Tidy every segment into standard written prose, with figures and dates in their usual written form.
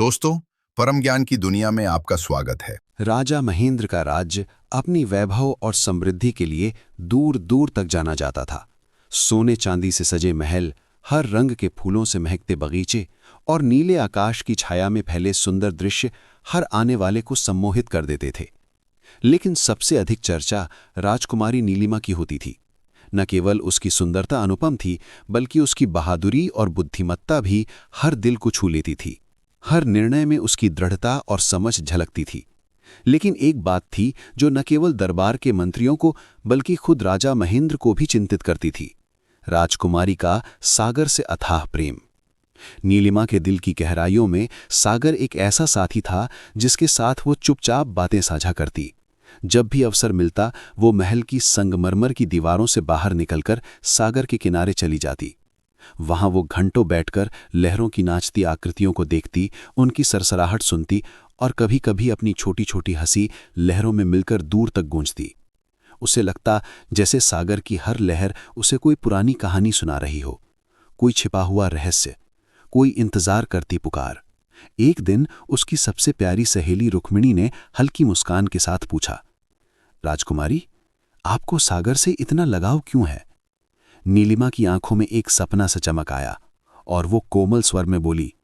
दोस्तों, परम ज्ञान की दुनिया में आपका स्वागत है। राजा महेंद्र का राज्य अपनी वैभव और समृद्धि के लिए दूर दूर तक जाना जाता था। सोने चांदी से सजे महल, हर रंग के फूलों से महकते बगीचे और नीले आकाश की छाया में फैले सुंदर दृश्य हर आने वाले को सम्मोहित कर देते थे। लेकिन सबसे अधिक चर्चा राजकुमारी नीलिमा की होती थी। न केवल उसकी सुंदरता अनुपम थी, बल्कि उसकी बहादुरी और बुद्धिमत्ता भी हर दिल को छू लेती थी। हर निर्णय में उसकी दृढ़ता और समझ झलकती थी। लेकिन एक बात थी जो न केवल दरबार के मंत्रियों को बल्कि खुद राजा महेंद्र को भी चिंतित करती थी। राजकुमारी का सागर से अथाह प्रेम। नीलिमा के दिल की गहराइयों में सागर एक ऐसा साथी था जिसके साथ वो चुपचाप बातें साझा करती। जब भी अवसर मिलता वो महल की संगमरमर की दीवारों से बाहर निकलकर सागर के किनारे चली जाती। वहां वो घंटों बैठकर लहरों की नाचती आकृतियों को देखती, उनकी सरसराहट सुनती और कभी-कभी अपनी छोटी छोटी हंसी लहरों में मिलकर दूर तक गूंजती। उसे लगता जैसे सागर की हर लहर उसे कोई पुरानी कहानी सुना रही हो, कोई छिपा हुआ रहस्य, कोई इंतजार करती पुकार। एक दिन उसकी सबसे प्यारी सहेली रुक्मिणी ने हल्की मुस्कान के साथ पूछा, राजकुमारी, आपको सागर से इतना लगाव क्यों है? नीलिमा की आंखों में एक सपना सा चमक आया और वो कोमल स्वर में बोली,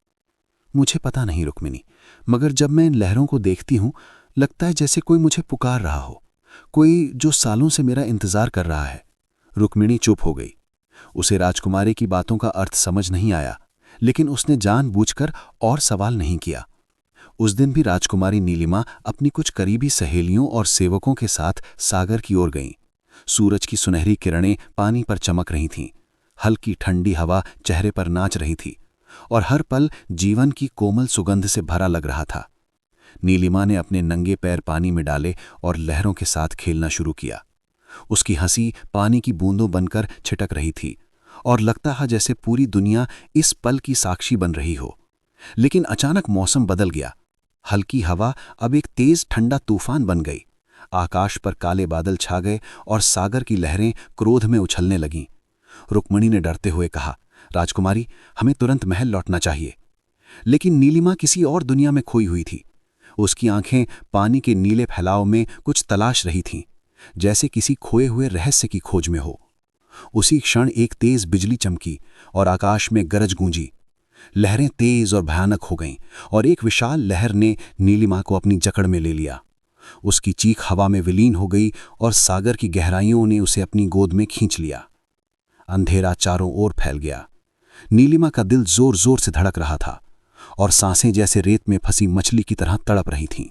मुझे पता नहीं रुक्मिणी, मगर जब मैं इन लहरों को देखती हूं लगता है जैसे कोई मुझे पुकार रहा हो, कोई जो सालों से मेरा इंतजार कर रहा है। रुक्मिणी चुप हो गई। उसे राजकुमारी की बातों का अर्थ समझ नहीं आया, लेकिन उसने जानबूझकर और सवाल नहीं किया। उस दिन भी राजकुमारी नीलिमा अपनी कुछ करीबी सहेलियों और सेवकों के साथ सागर की ओर गईं। सूरज की सुनहरी किरणें पानी पर चमक रही थीं, हल्की ठंडी हवा चेहरे पर नाच रही थी और हर पल जीवन की कोमल सुगंध से भरा लग रहा था। नीलिमा ने अपने नंगे पैर पानी में डाले और लहरों के साथ खेलना शुरू किया। उसकी हंसी पानी की बूंदों बनकर छिटक रही थी और लगता है जैसे पूरी दुनिया इस पल की साक्षी बन रही हो। लेकिन अचानक मौसम बदल गया। हल्की हवा अब एक तेज ठंडा तूफान बन गई। आकाश पर काले बादल छा गए और सागर की लहरें क्रोध में उछलने लगीं। रुक्मिणी ने डरते हुए कहा, राजकुमारी, हमें तुरंत महल लौटना चाहिए। लेकिन नीलिमा किसी और दुनिया में खोई हुई थी। उसकी आंखें पानी के नीले फैलाव में कुछ तलाश रही थीं, जैसे किसी खोए हुए रहस्य की खोज में हो। उसी क्षण एक तेज बिजली चमकी और आकाश में गरज गूंजी। लहरें तेज और भयानक हो गईं और एक विशाल लहर ने नीलिमा को अपनी जकड़ में ले लिया। उसकी चीख हवा में विलीन हो गई और सागर की गहराइयों ने उसे अपनी गोद में खींच लिया। अंधेरा चारों ओर फैल गया। नीलिमा का दिल जोर जोर से धड़क रहा था और सांसें जैसे रेत में फंसी मछली की तरह तड़प रही थीं।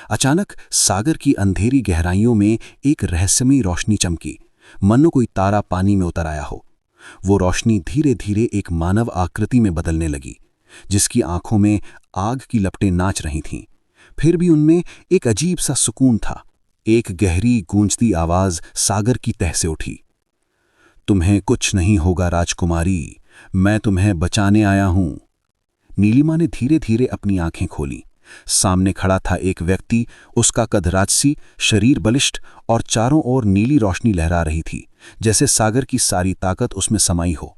अचानक सागर की अंधेरी गहराइयों में एक रहस्यमयी रोशनी चमकी, मानो कोई तारा पानी में उतर आया हो। वो रोशनी धीरे धीरे एक मानव आकृति में बदलने लगी, जिसकी आंखों में आग की लपटें नाच रही थीं। फिर भी उनमें एक अजीब सा सुकून था। एक गहरी गूंजती आवाज सागर की तह से उठी, तुम्हें कुछ नहीं होगा राजकुमारी, मैं तुम्हें बचाने आया हूं। नीलिमा ने धीरे धीरे अपनी आंखें खोली। सामने खड़ा था एक व्यक्ति। उसका कद राजसी, शरीर बलिष्ठ और चारों ओर नीली रोशनी लहरा रही थी, जैसे सागर की सारी ताकत उसमें समाई हो।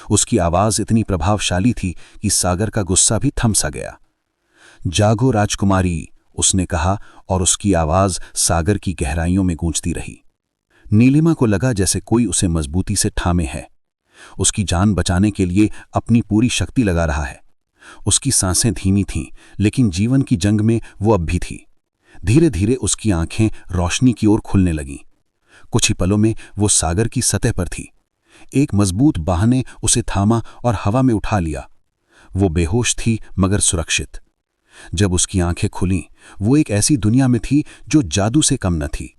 उसकी आवाज इतनी प्रभावशाली थी कि सागर का गुस्सा भी थम सा गया। जागो राजकुमारी, उसने कहा और उसकी आवाज सागर की गहराइयों में गूंजती रही। नीलिमा को लगा जैसे कोई उसे मजबूती से थामे है, उसकी जान बचाने के लिए अपनी पूरी शक्ति लगा रहा है। उसकी सांसें धीमी थीं, लेकिन जीवन की जंग में वो अब भी थी। धीरे धीरे उसकी आंखें रोशनी की ओर खुलने लगीं। कुछ ही पलों में वो सागर की सतह पर थी। एक मजबूत बाह ने उसे थामा और हवा में उठा लिया। वो बेहोश थी मगर सुरक्षित। जब उसकी आंखें खुलीं, वो एक ऐसी दुनिया में थी जो जादू से कम न थी।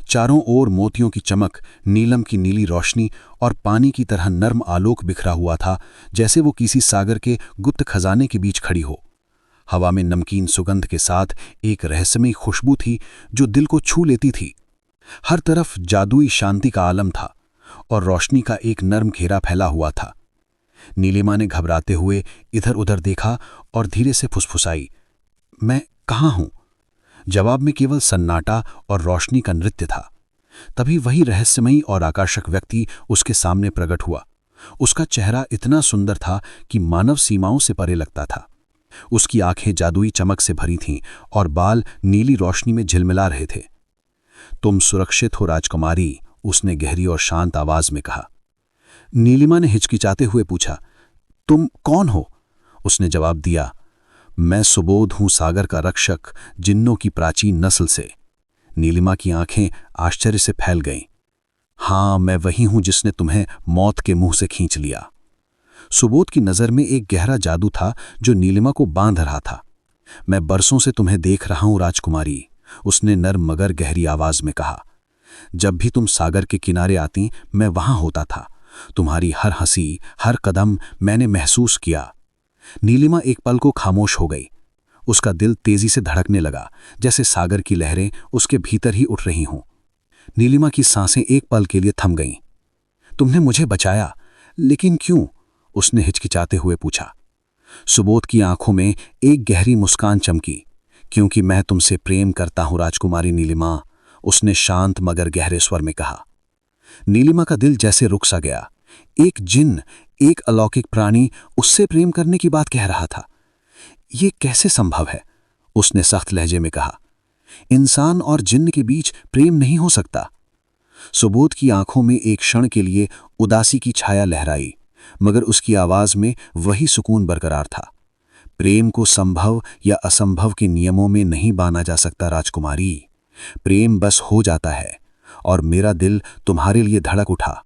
चारों ओर मोतियों की चमक, नीलम की नीली रोशनी और पानी की तरह नर्म आलोक बिखरा हुआ था, जैसे वो किसी सागर के गुप्त खजाने के बीच खड़ी हो। हवा में नमकीन सुगंध के साथ एक रहस्यमयी खुशबू थी जो दिल को छू लेती थी। हर तरफ जादुई शांति का आलम था और रोशनी का एक नर्म घेरा फैला हुआ था। नीलिमा ने घबराते हुए इधर उधर देखा और धीरे से फुसफुसाई, मैं कहाँ हूं? जवाब में केवल सन्नाटा और रोशनी का नृत्य था। तभी वही रहस्यमयी और आकर्षक व्यक्ति उसके सामने प्रकट हुआ। उसका चेहरा इतना सुंदर था कि मानव सीमाओं से परे लगता था। उसकी आंखें जादुई चमक से भरी थीं और बाल नीली रोशनी में झिलमिला रहे थे। तुम सुरक्षित हो राजकुमारी, उसने गहरी और शांत आवाज में कहा। नीलिमा ने हिचकिचाते हुए पूछा, तुम कौन हो? उसने जवाब दिया, मैं सुबोध हूं, सागर का रक्षक, जिन्नों की प्राचीन नस्ल से। नीलिमा की आंखें आश्चर्य से फैल गईं। हाँ, मैं वही हूं जिसने तुम्हें मौत के मुंह से खींच लिया। सुबोध की नजर में एक गहरा जादू था जो नीलिमा को बांध रहा था। मैं बरसों से तुम्हें देख रहा हूं राजकुमारी, उसने नर्म मगर गहरी आवाज में कहा। जब भी तुम सागर के किनारे आती, मैं वहां होता था। तुम्हारी हर हंसी, हर कदम मैंने महसूस किया। नीलिमा एक पल को खामोश हो गई। उसका दिल तेजी से धड़कने लगा, जैसे सागर की लहरें उसके भीतर ही उठ रही हों। नीलिमा की सांसें एक पल के लिए थम गईं। तुमने मुझे बचाया, लेकिन क्यों? उसने हिचकिचाते हुए पूछा। सुबोध की आंखों में एक गहरी मुस्कान चमकी। क्योंकि मैं तुमसे प्रेम करता हूं राजकुमारी नीलिमा, उसने शांत मगर गहरे स्वर में कहा। नीलिमा का दिल जैसे रुक सा गया। एक जिन्न, एक अलौकिक प्राणी उससे प्रेम करने की बात कह रहा था। ये कैसे संभव है? उसने सख्त लहजे में कहा। इंसान और जिन्न के बीच प्रेम नहीं हो सकता। सुबोध की आंखों में एक क्षण के लिए उदासी की छाया लहराई, मगर उसकी आवाज में वही सुकून बरकरार था। प्रेम को संभव या असंभव के नियमों में नहीं बांधा जा सकता राजकुमारी। प्रेम बस हो जाता है, और मेरा दिल तुम्हारे लिए धड़क उठा।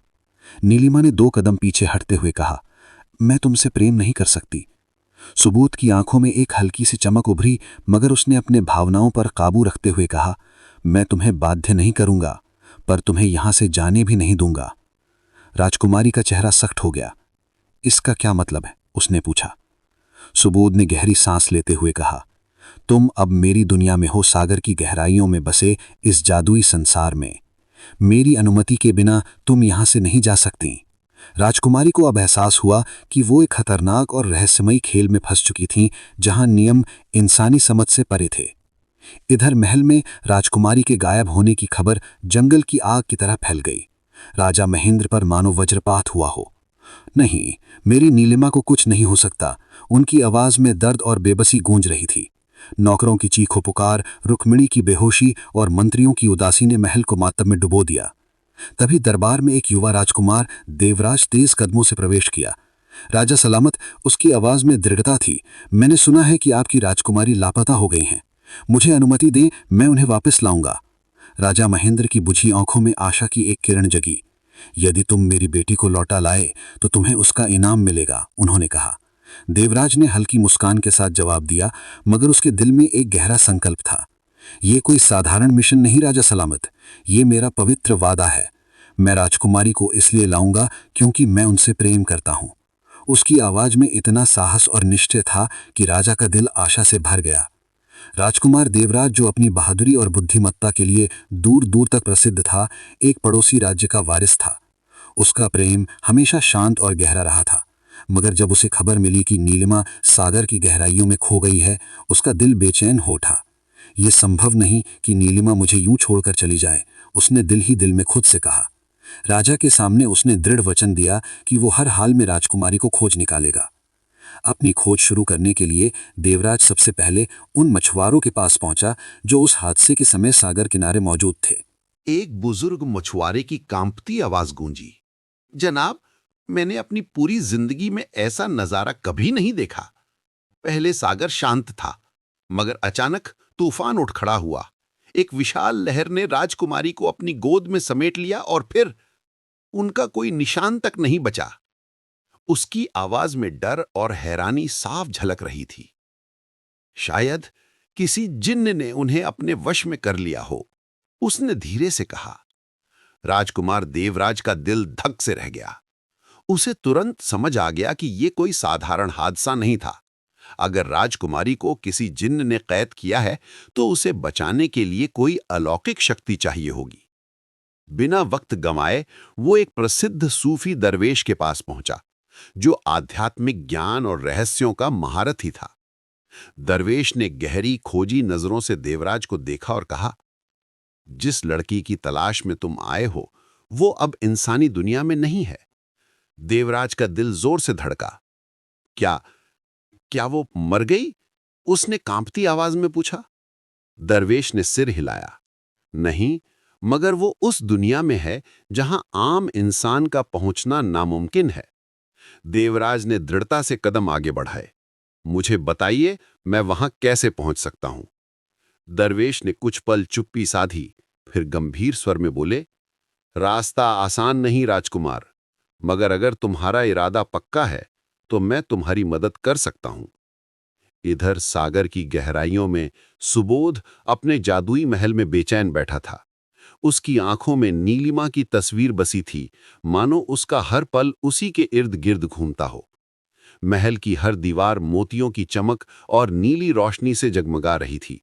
नीलिमा ने 2 कदम पीछे हटते हुए कहा, मैं तुमसे प्रेम नहीं कर सकती। सुबोध की आंखों में एक हल्की सी चमक उभरी, मगर उसने अपने भावनाओं पर काबू रखते हुए कहा, मैं तुम्हें बाध्य नहीं करूंगा, पर तुम्हें यहां से जाने भी नहीं दूंगा। राजकुमारी का चेहरा सख्त हो गया। इसका क्या मतलब है? उसने पूछा। सुबोध ने गहरी सांस लेते हुए कहा, तुम अब मेरी दुनिया में हो, सागर की गहराइयों में बसे इस जादुई संसार में। मेरी अनुमति के बिना तुम यहां से नहीं जा सकती। राजकुमारी को अब एहसास हुआ कि वो एक खतरनाक और रहस्यमयी खेल में फंस चुकी थीं, जहां नियम इंसानी समझ से परे थे। इधर महल में राजकुमारी के गायब होने की खबर जंगल की आग की तरह फैल गई। राजा महेंद्र पर मानो वज्रपात हुआ हो। नहीं, मेरी नीलिमा को कुछ नहीं हो सकता। उनकी आवाज में दर्द और बेबसी गूंज रही थी। नौकरों की चीखों पुकार, रुक्मिणी की बेहोशी और मंत्रियों की उदासी ने महल को मातम में डुबो दिया। तभी दरबार में एक युवा राजकुमार देवराज तेज कदमों से प्रवेश किया। राजा सलामत, उसकी आवाज में दृढ़ता थी। मैंने सुना है कि आपकी राजकुमारी लापता हो गई हैं। मुझे अनुमति दें, मैं उन्हें वापस लाऊंगा। राजा महेंद्र की बुझी आंखों में आशा की एक किरण जगी। यदि तुम मेरी बेटी को लौटा लाए तो तुम्हें उसका इनाम मिलेगा, उन्होंने कहा। देवराज ने हल्की मुस्कान के साथ जवाब दिया, मगर उसके दिल में एक गहरा संकल्प था। ये कोई साधारण मिशन नहीं राजा सलामत, ये मेरा पवित्र वादा है। मैं राजकुमारी को इसलिए लाऊंगा क्योंकि मैं उनसे प्रेम करता हूं। उसकी आवाज में इतना साहस और निश्चय था कि राजा का दिल आशा से भर गया। राजकुमार देवराज, जो अपनी बहादुरी और बुद्धिमत्ता के लिए दूर दूर तक प्रसिद्ध था, एक पड़ोसी राज्य का वारिस था। उसका प्रेम हमेशा शांत और गहरा रहा था, मगर जब उसे खबर मिली कि नीलिमा सागर की गहराइयों में खो गई है, उसका दिल बेचैन हो उठा। ये संभव नहीं कि नीलिमा मुझे यूं छोड़कर चली जाए, उसने दिल ही दिल में खुद से कहा। राजा के सामने उसने दृढ़ वचन दिया कि वो हर हाल में राजकुमारी को खोज निकालेगा। अपनी खोज शुरू करने के लिए देवराज सबसे पहले उन मछुआरों के पास पहुंचा जो उस हादसे के समय सागर किनारे मौजूद थे। एक बुजुर्ग मछुआरे की कांपती आवाज गूंजी, जनाब, मैंने अपनी पूरी जिंदगी में ऐसा नजारा कभी नहीं देखा। पहले सागर शांत था, मगर अचानक तूफान उठ खड़ा हुआ। एक विशाल लहर ने राजकुमारी को अपनी गोद में समेट लिया और फिर उनका कोई निशान तक नहीं बचा। उसकी आवाज में डर और हैरानी साफ झलक रही थी। शायद किसी जिन्न ने उन्हें अपने वश में कर लिया हो, उसने धीरे से कहा। राजकुमार देवराज का दिल धक से रह गया। उसे तुरंत समझ आ गया कि यह कोई साधारण हादसा नहीं था। अगर राजकुमारी को किसी जिन्न ने कैद किया है, तो उसे बचाने के लिए कोई अलौकिक शक्ति चाहिए होगी। बिना वक्त गंवाए वो एक प्रसिद्ध सूफी दरवेश के पास पहुंचा, जो आध्यात्मिक ज्ञान और रहस्यों का महारथी था। दरवेश ने गहरी खोजी नजरों से देवराज को देखा और कहा, जिस लड़की की तलाश में तुम आए हो, वो अब इंसानी दुनिया में नहीं है। देवराज का दिल जोर से धड़का। क्या क्या वो मर गई? उसने कांपती आवाज में पूछा। दरवेश ने सिर हिलाया। नहीं, मगर वो उस दुनिया में है जहां आम इंसान का पहुंचना नामुमकिन है। देवराज ने दृढ़ता से कदम आगे बढ़ाए। मुझे बताइए, मैं वहां कैसे पहुंच सकता हूं? दरवेश ने कुछ पल चुप्पी साधी, फिर गंभीर स्वर में बोले, रास्ता आसान नहीं राजकुमार, मगर अगर तुम्हारा इरादा पक्का है तो मैं तुम्हारी मदद कर सकता हूं। इधर सागर की गहराइयों में सुबोध अपने जादुई महल में बेचैन बैठा था। उसकी आंखों में नीलिमा की तस्वीर बसी थी, मानो उसका हर पल उसी के इर्द गिर्द घूमता हो। महल की हर दीवार मोतियों की चमक और नीली रोशनी से जगमगा रही थी,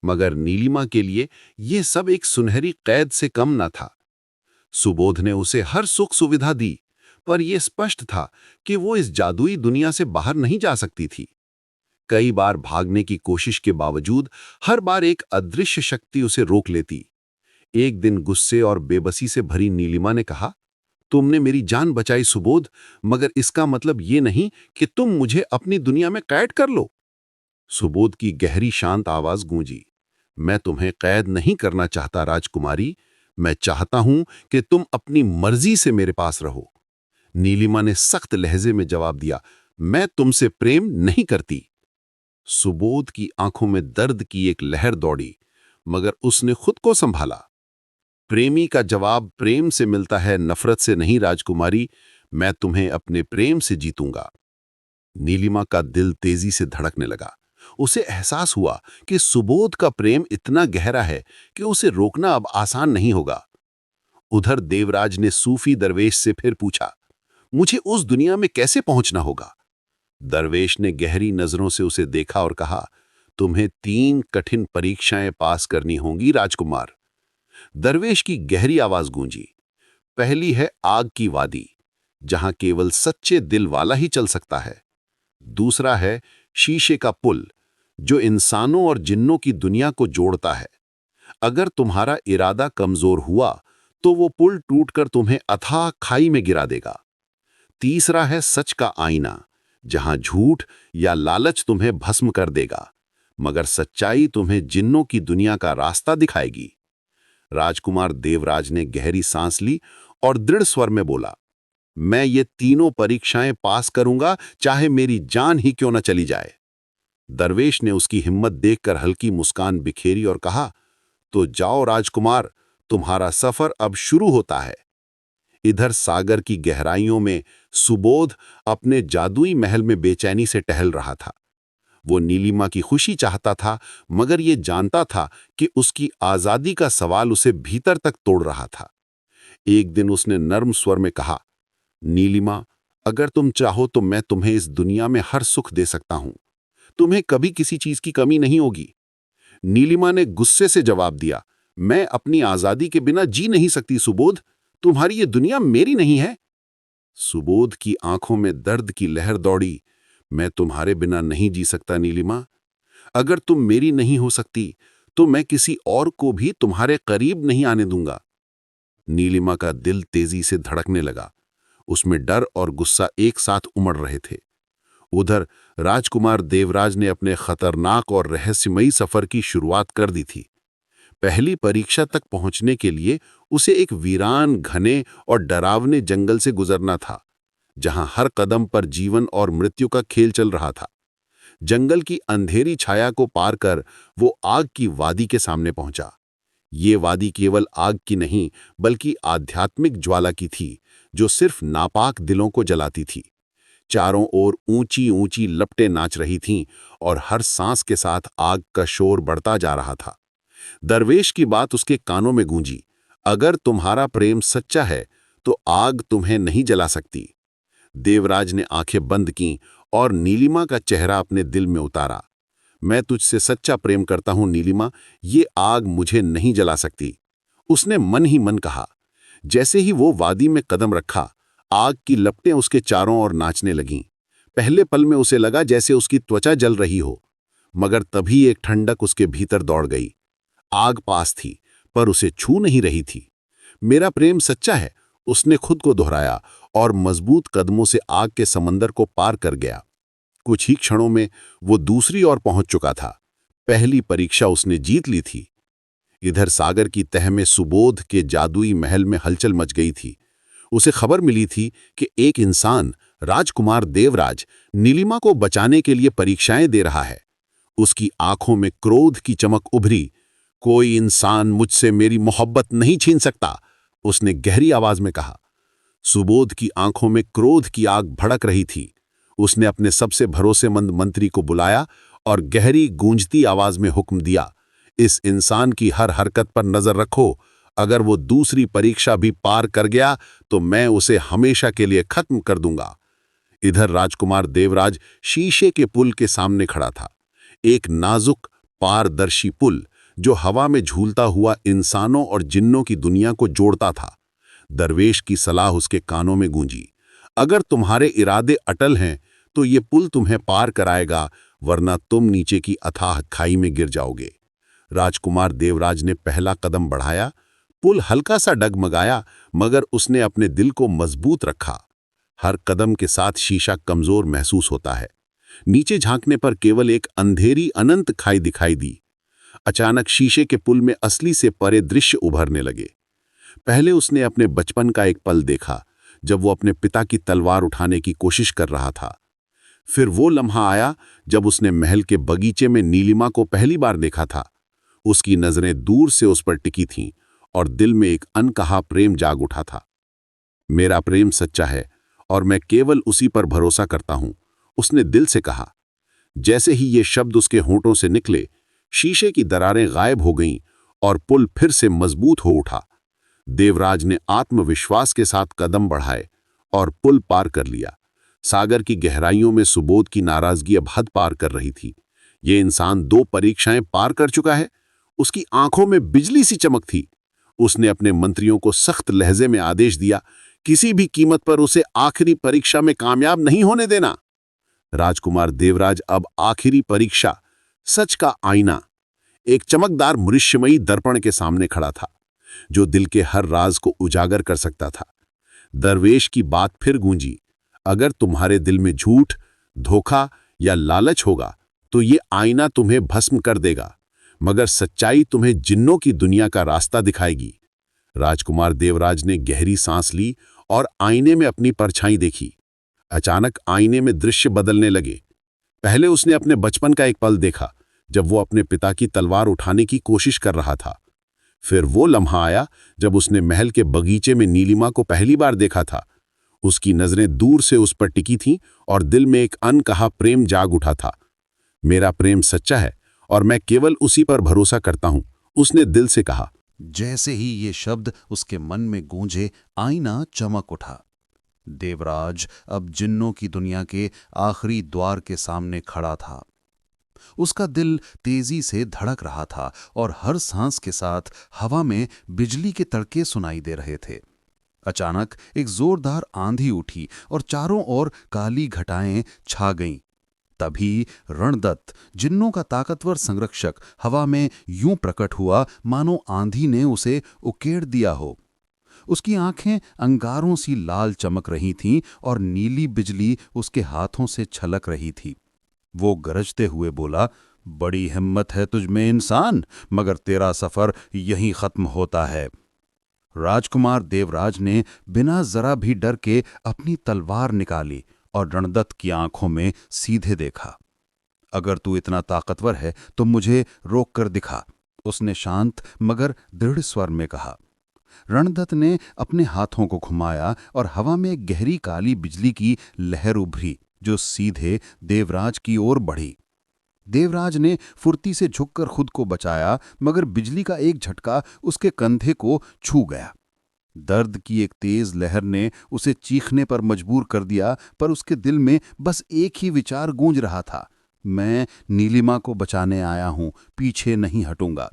मगर नीलिमा के लिए यह सब एक सुनहरी कैद से कम न था। सुबोध ने उसे हर सुख सुविधा दी, पर यह स्पष्ट था कि वो इस जादुई दुनिया से बाहर नहीं जा सकती थी। कई बार भागने की कोशिश के बावजूद हर बार एक अदृश्य शक्ति उसे रोक लेती। एक दिन गुस्से और बेबसी से भरी नीलिमा ने कहा, तुमने मेरी जान बचाई सुबोध, मगर इसका मतलब ये नहीं कि तुम मुझे अपनी दुनिया में कैद कर लो। सुबोध की गहरी शांत आवाज गूंजी, मैं तुम्हें कैद नहीं करना चाहता राजकुमारी, मैं चाहता हूं कि तुम अपनी मर्जी से मेरे पास रहो। नीलिमा ने सख्त लहजे में जवाब दिया, मैं तुमसे प्रेम नहीं करती। सुबोध की आंखों में दर्द की एक लहर दौड़ी, मगर उसने खुद को संभाला। प्रेमी का जवाब प्रेम से मिलता है, नफरत से नहीं राजकुमारी, मैं तुम्हें अपने प्रेम से जीतूंगा। नीलिमा का दिल तेजी से धड़कने लगा। उसे एहसास हुआ कि सुबोध का प्रेम इतना गहरा है कि उसे रोकना अब आसान नहीं होगा। उधर देवराज ने सूफी दरवेश से फिर पूछा, मुझे उस दुनिया में कैसे पहुंचना होगा? दरवेश ने गहरी नजरों से उसे देखा और कहा, तुम्हें 3 कठिन परीक्षाएं पास करनी होंगी राजकुमार। दरवेश की गहरी आवाज गूंजी, पहली है आग की वादी, जहां केवल सच्चे दिल वाला ही चल सकता है। दूसरा है शीशे का पुल, जो इंसानों और जिन्नों की दुनिया को जोड़ता है। अगर तुम्हारा इरादा कमजोर हुआ तो वो पुल टूटकर तुम्हें अथाह खाई में गिरा देगा। तीसरा है सच का आईना, जहां झूठ या लालच तुम्हें भस्म कर देगा, मगर सच्चाई तुम्हें जिन्नों की दुनिया का रास्ता दिखाएगी। राजकुमार देवराज ने गहरी सांस ली और दृढ़ स्वर में बोला, मैं ये तीनों परीक्षाएं पास करूंगा, चाहे मेरी जान ही क्यों न चली जाए। दरवेश ने उसकी हिम्मत देखकर हल्की मुस्कान बिखेरी और कहा, तो जाओ राजकुमार, तुम्हारा सफर अब शुरू होता है। इधर सागर की गहराइयों में सुबोध अपने जादुई महल में बेचैनी से टहल रहा था। वो नीलिमा की खुशी चाहता था, मगर ये जानता था कि उसकी आजादी का सवाल उसे भीतर तक तोड़ रहा था। एक दिन उसने नर्म स्वर में कहा, नीलिमा, अगर तुम चाहो तो मैं तुम्हें इस दुनिया में हर सुख दे सकता हूं। तुम्हें कभी किसी चीज की कमी नहीं होगी। नीलिमा ने गुस्से से जवाब दिया, मैं अपनी आजादी के बिना जी नहीं सकती सुबोध, तुम्हारी ये दुनिया मेरी नहीं है। सुबोध की आंखों में दर्द की लहर दौड़ी, मैं तुम्हारे बिना नहीं जी सकता नीलिमा। अगर तुम मेरी नहीं हो सकती तो मैं किसी और को भी तुम्हारे करीब नहीं आने दूंगा। नीलिमा का दिल तेजी से धड़कने लगा। उसमें डर और गुस्सा एक साथ उमड़ रहे थे। उधर राजकुमार देवराज ने अपने खतरनाक और रहस्यमयी सफर की शुरुआत कर दी थी। पहली परीक्षा तक पहुंचने के लिए उसे एक वीरान, घने और डरावने जंगल से गुजरना था, जहां हर कदम पर जीवन और मृत्यु का खेल चल रहा था। जंगल की अंधेरी छाया को पार कर वो आग की वादी के सामने पहुंचा। ये वादी केवल आग की नहीं, बल्कि आध्यात्मिक ज्वाला की थी, जो सिर्फ नापाक दिलों को जलाती थी। चारों ओर ऊंची ऊंची लपटें नाच रही थीं और हर सांस के साथ आग का शोर बढ़ता जा रहा था। दरवेश की बात उसके कानों में गूंजी, अगर तुम्हारा प्रेम सच्चा है तो आग तुम्हें नहीं जला सकती। देवराज ने आंखें बंद कीं और नीलिमा का चेहरा अपने दिल में उतारा। मैं तुझसे सच्चा प्रेम करता हूं नीलिमा, ये आग मुझे नहीं जला सकती, उसने मन ही मन कहा। जैसे ही वो वादी में कदम रखा, आग की लपटें उसके चारों ओर नाचने लगीं। पहले पल में उसे लगा जैसे उसकी त्वचा जल रही हो, मगर तभी एक ठंडक उसके भीतर दौड़ गई। आग पास थी, पर उसे छू नहीं रही थी। मेरा प्रेम सच्चा है, उसने खुद को दोहराया और मजबूत कदमों से आग के समंदर को पार कर गया। कुछ ही क्षणों में वो दूसरी ओर पहुंच चुका था। पहली परीक्षा उसने जीत ली थी। इधर सागर की तह में सुबोध के जादुई महल में हलचल मच गई थी। उसे खबर मिली थी कि एक इंसान, राजकुमार देवराज, नीलिमा को बचाने के लिए परीक्षाएं दे रहा है। उसकी आंखों में क्रोध की चमक उभरी। कोई इंसान मुझसे मेरी मोहब्बत नहीं छीन सकता, उसने गहरी आवाज में कहा। सुबोध की आंखों में क्रोध की आग भड़क रही थी। उसने अपने सबसे भरोसेमंद मंत्री को बुलाया और गहरी गूंजती आवाज में हुक्म दिया, इस इंसान की हर हरकत पर नजर रखो। अगर वो दूसरी परीक्षा भी पार कर गया तो मैं उसे हमेशा के लिए खत्म कर दूंगा। इधर राजकुमार देवराज शीशे के पुल के सामने खड़ा था। एक नाजुक पारदर्शी पुल जो हवा में झूलता हुआ इंसानों और जिन्नों की दुनिया को जोड़ता था। दरवेश की सलाह उसके कानों में गूंजी, अगर तुम्हारे इरादे अटल हैं तो ये पुल तुम्हें पार कराएगा, वरना तुम नीचे की अथाह खाई में गिर जाओगे। राजकुमार देवराज ने पहला कदम बढ़ाया। पुल हल्का सा डगमगाया, मगर उसने अपने दिल को मजबूत रखा। हर कदम के साथ शीशा कमजोर महसूस होता है। नीचे झांकने पर केवल एक अंधेरी अनंत खाई दिखाई दी। अचानक शीशे के पुल में असली से परे दृश्य उभरने लगे। पहले उसने अपने बचपन का एक पल देखा, जब वो अपने पिता की तलवार उठाने की कोशिश कर रहा था। फिर वो लम्हा आया जब उसने महल के बगीचे में नीलिमा को पहली बार देखा था। उसकी नजरें दूर से उस पर टिकी थीं और दिल में एक अनकहा प्रेम जाग उठा था। मेरा प्रेम सच्चा है और मैं केवल उसी पर भरोसा करता हूं, उसने दिल से कहा। जैसे ही ये शब्द उसके होंठों से निकले, शीशे की दरारें गायब हो गईं और पुल फिर से मजबूत हो उठा। देवराज ने आत्मविश्वास के साथ कदम बढ़ाए और पुल पार कर लिया। सागर की गहराइयों में सुबोध की नाराजगी अब हद पार कर रही थी। ये इंसान 2 परीक्षाएं पार कर चुका है। उसकी आंखों में बिजली सी चमक थी। उसने अपने मंत्रियों को सख्त लहजे में आदेश दिया, किसी भी कीमत पर उसे आखिरी परीक्षा में कामयाब नहीं होने देना। राजकुमार देवराज अब आखिरी परीक्षा, सच का आईना, एक चमकदार मनुष्यमयी दर्पण के सामने खड़ा था, जो दिल के हर राज को उजागर कर सकता था। दरवेश की बात फिर गूंजी, अगर तुम्हारे दिल में झूठ, धोखा या लालच होगा तो ये आईना तुम्हें भस्म कर देगा, मगर सच्चाई तुम्हें जिन्नों की दुनिया का रास्ता दिखाएगी। राजकुमार देवराज ने गहरी सांस ली और आईने में अपनी परछाई देखी। अचानक आईने में दृश्य बदलने लगे। पहले उसने अपने बचपन का एक पल देखा, जब वो अपने पिता की तलवार उठाने की कोशिश कर रहा था। फिर वो लम्हा आया जब उसने महल के बगीचे में नीलिमा को पहली बार देखा था। उसकी नजरें दूर से उस पर टिकी थीं और दिल में एक अनकहा प्रेम जाग उठा था। मेरा प्रेम सच्चा है और मैं केवल उसी पर भरोसा करता हूं, उसने दिल से कहा। जैसे ही ये शब्द उसके मन में गूंजे, आईना चमक उठा। देवराज अब जिन्नों की दुनिया के आखिरी द्वार के सामने खड़ा था। उसका दिल तेजी से धड़क रहा था और हर सांस के साथ हवा में बिजली के तड़के सुनाई दे रहे थे। अचानक एक जोरदार आंधी उठी और चारों ओर काली घटाएं छा गईं। तभी रणदत्त, जिन्नों का ताकतवर संरक्षक, हवा में यूं प्रकट हुआ मानो आंधी ने उसे उकेड़ दिया हो। उसकी आंखें अंगारों सी लाल चमक रही थीं और नीली बिजली उसके हाथों से छलक रही थी। वो गरजते हुए बोला, बड़ी हिम्मत है तुझ में इंसान, मगर तेरा सफर यहीं खत्म होता है। राजकुमार देवराज ने बिना जरा भी डर के अपनी तलवार निकाली और रणदत्त की आंखों में सीधे देखा। अगर तू इतना ताकतवर है तो मुझे रोक कर दिखा, उसने शांत मगर दृढ़ स्वर में कहा। रणदत्त ने अपने हाथों को घुमाया और हवा में एक गहरी काली बिजली की लहर उभरी, जो सीधे देवराज की ओर बढ़ी। देवराज ने फुर्ती से झुककर खुद को बचाया, मगर बिजली का एक झटका उसके कंधे को छू गया। दर्द की एक तेज लहर ने उसे चीखने पर मजबूर कर दिया, पर उसके दिल में बस एक ही विचार गूंज रहा था, मैं नीलिमा को बचाने आया हूं, पीछे नहीं हटूंगा।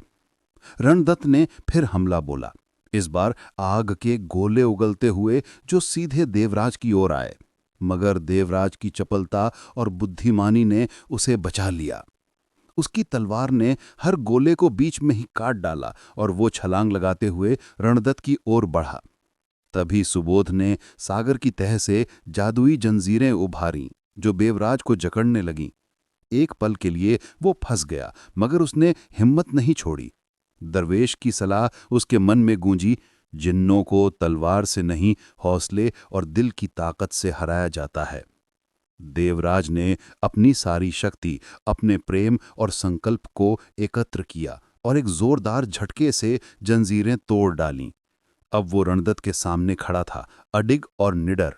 रणदत्त ने फिर हमला बोला, इस बार आग के गोले उगलते हुए जो सीधे देवराज की ओर आए, मगर देवराज की चपलता और बुद्धिमानी ने उसे बचा लिया। उसकी तलवार ने हर गोले को बीच में ही काट डाला और वो छलांग लगाते हुए रणदत्त की ओर बढ़ा। तभी सुबोध ने सागर की तह से जादुई जंजीरें उभारी जो देवराज को जकड़ने लगीं। एक पल के लिए वो फंस गया, मगर उसने हिम्मत नहीं छोड़ी। दरवेश की सलाह उसके मन में गूंजी, जिन्नों को तलवार से नहीं, हौसले और दिल की ताकत से हराया जाता है। देवराज ने अपनी सारी शक्ति, अपने प्रेम और संकल्प को एकत्र किया और एक जोरदार झटके से जंजीरें तोड़ डालीं। अब वो रणदत्त के सामने खड़ा था, अडिग और निडर।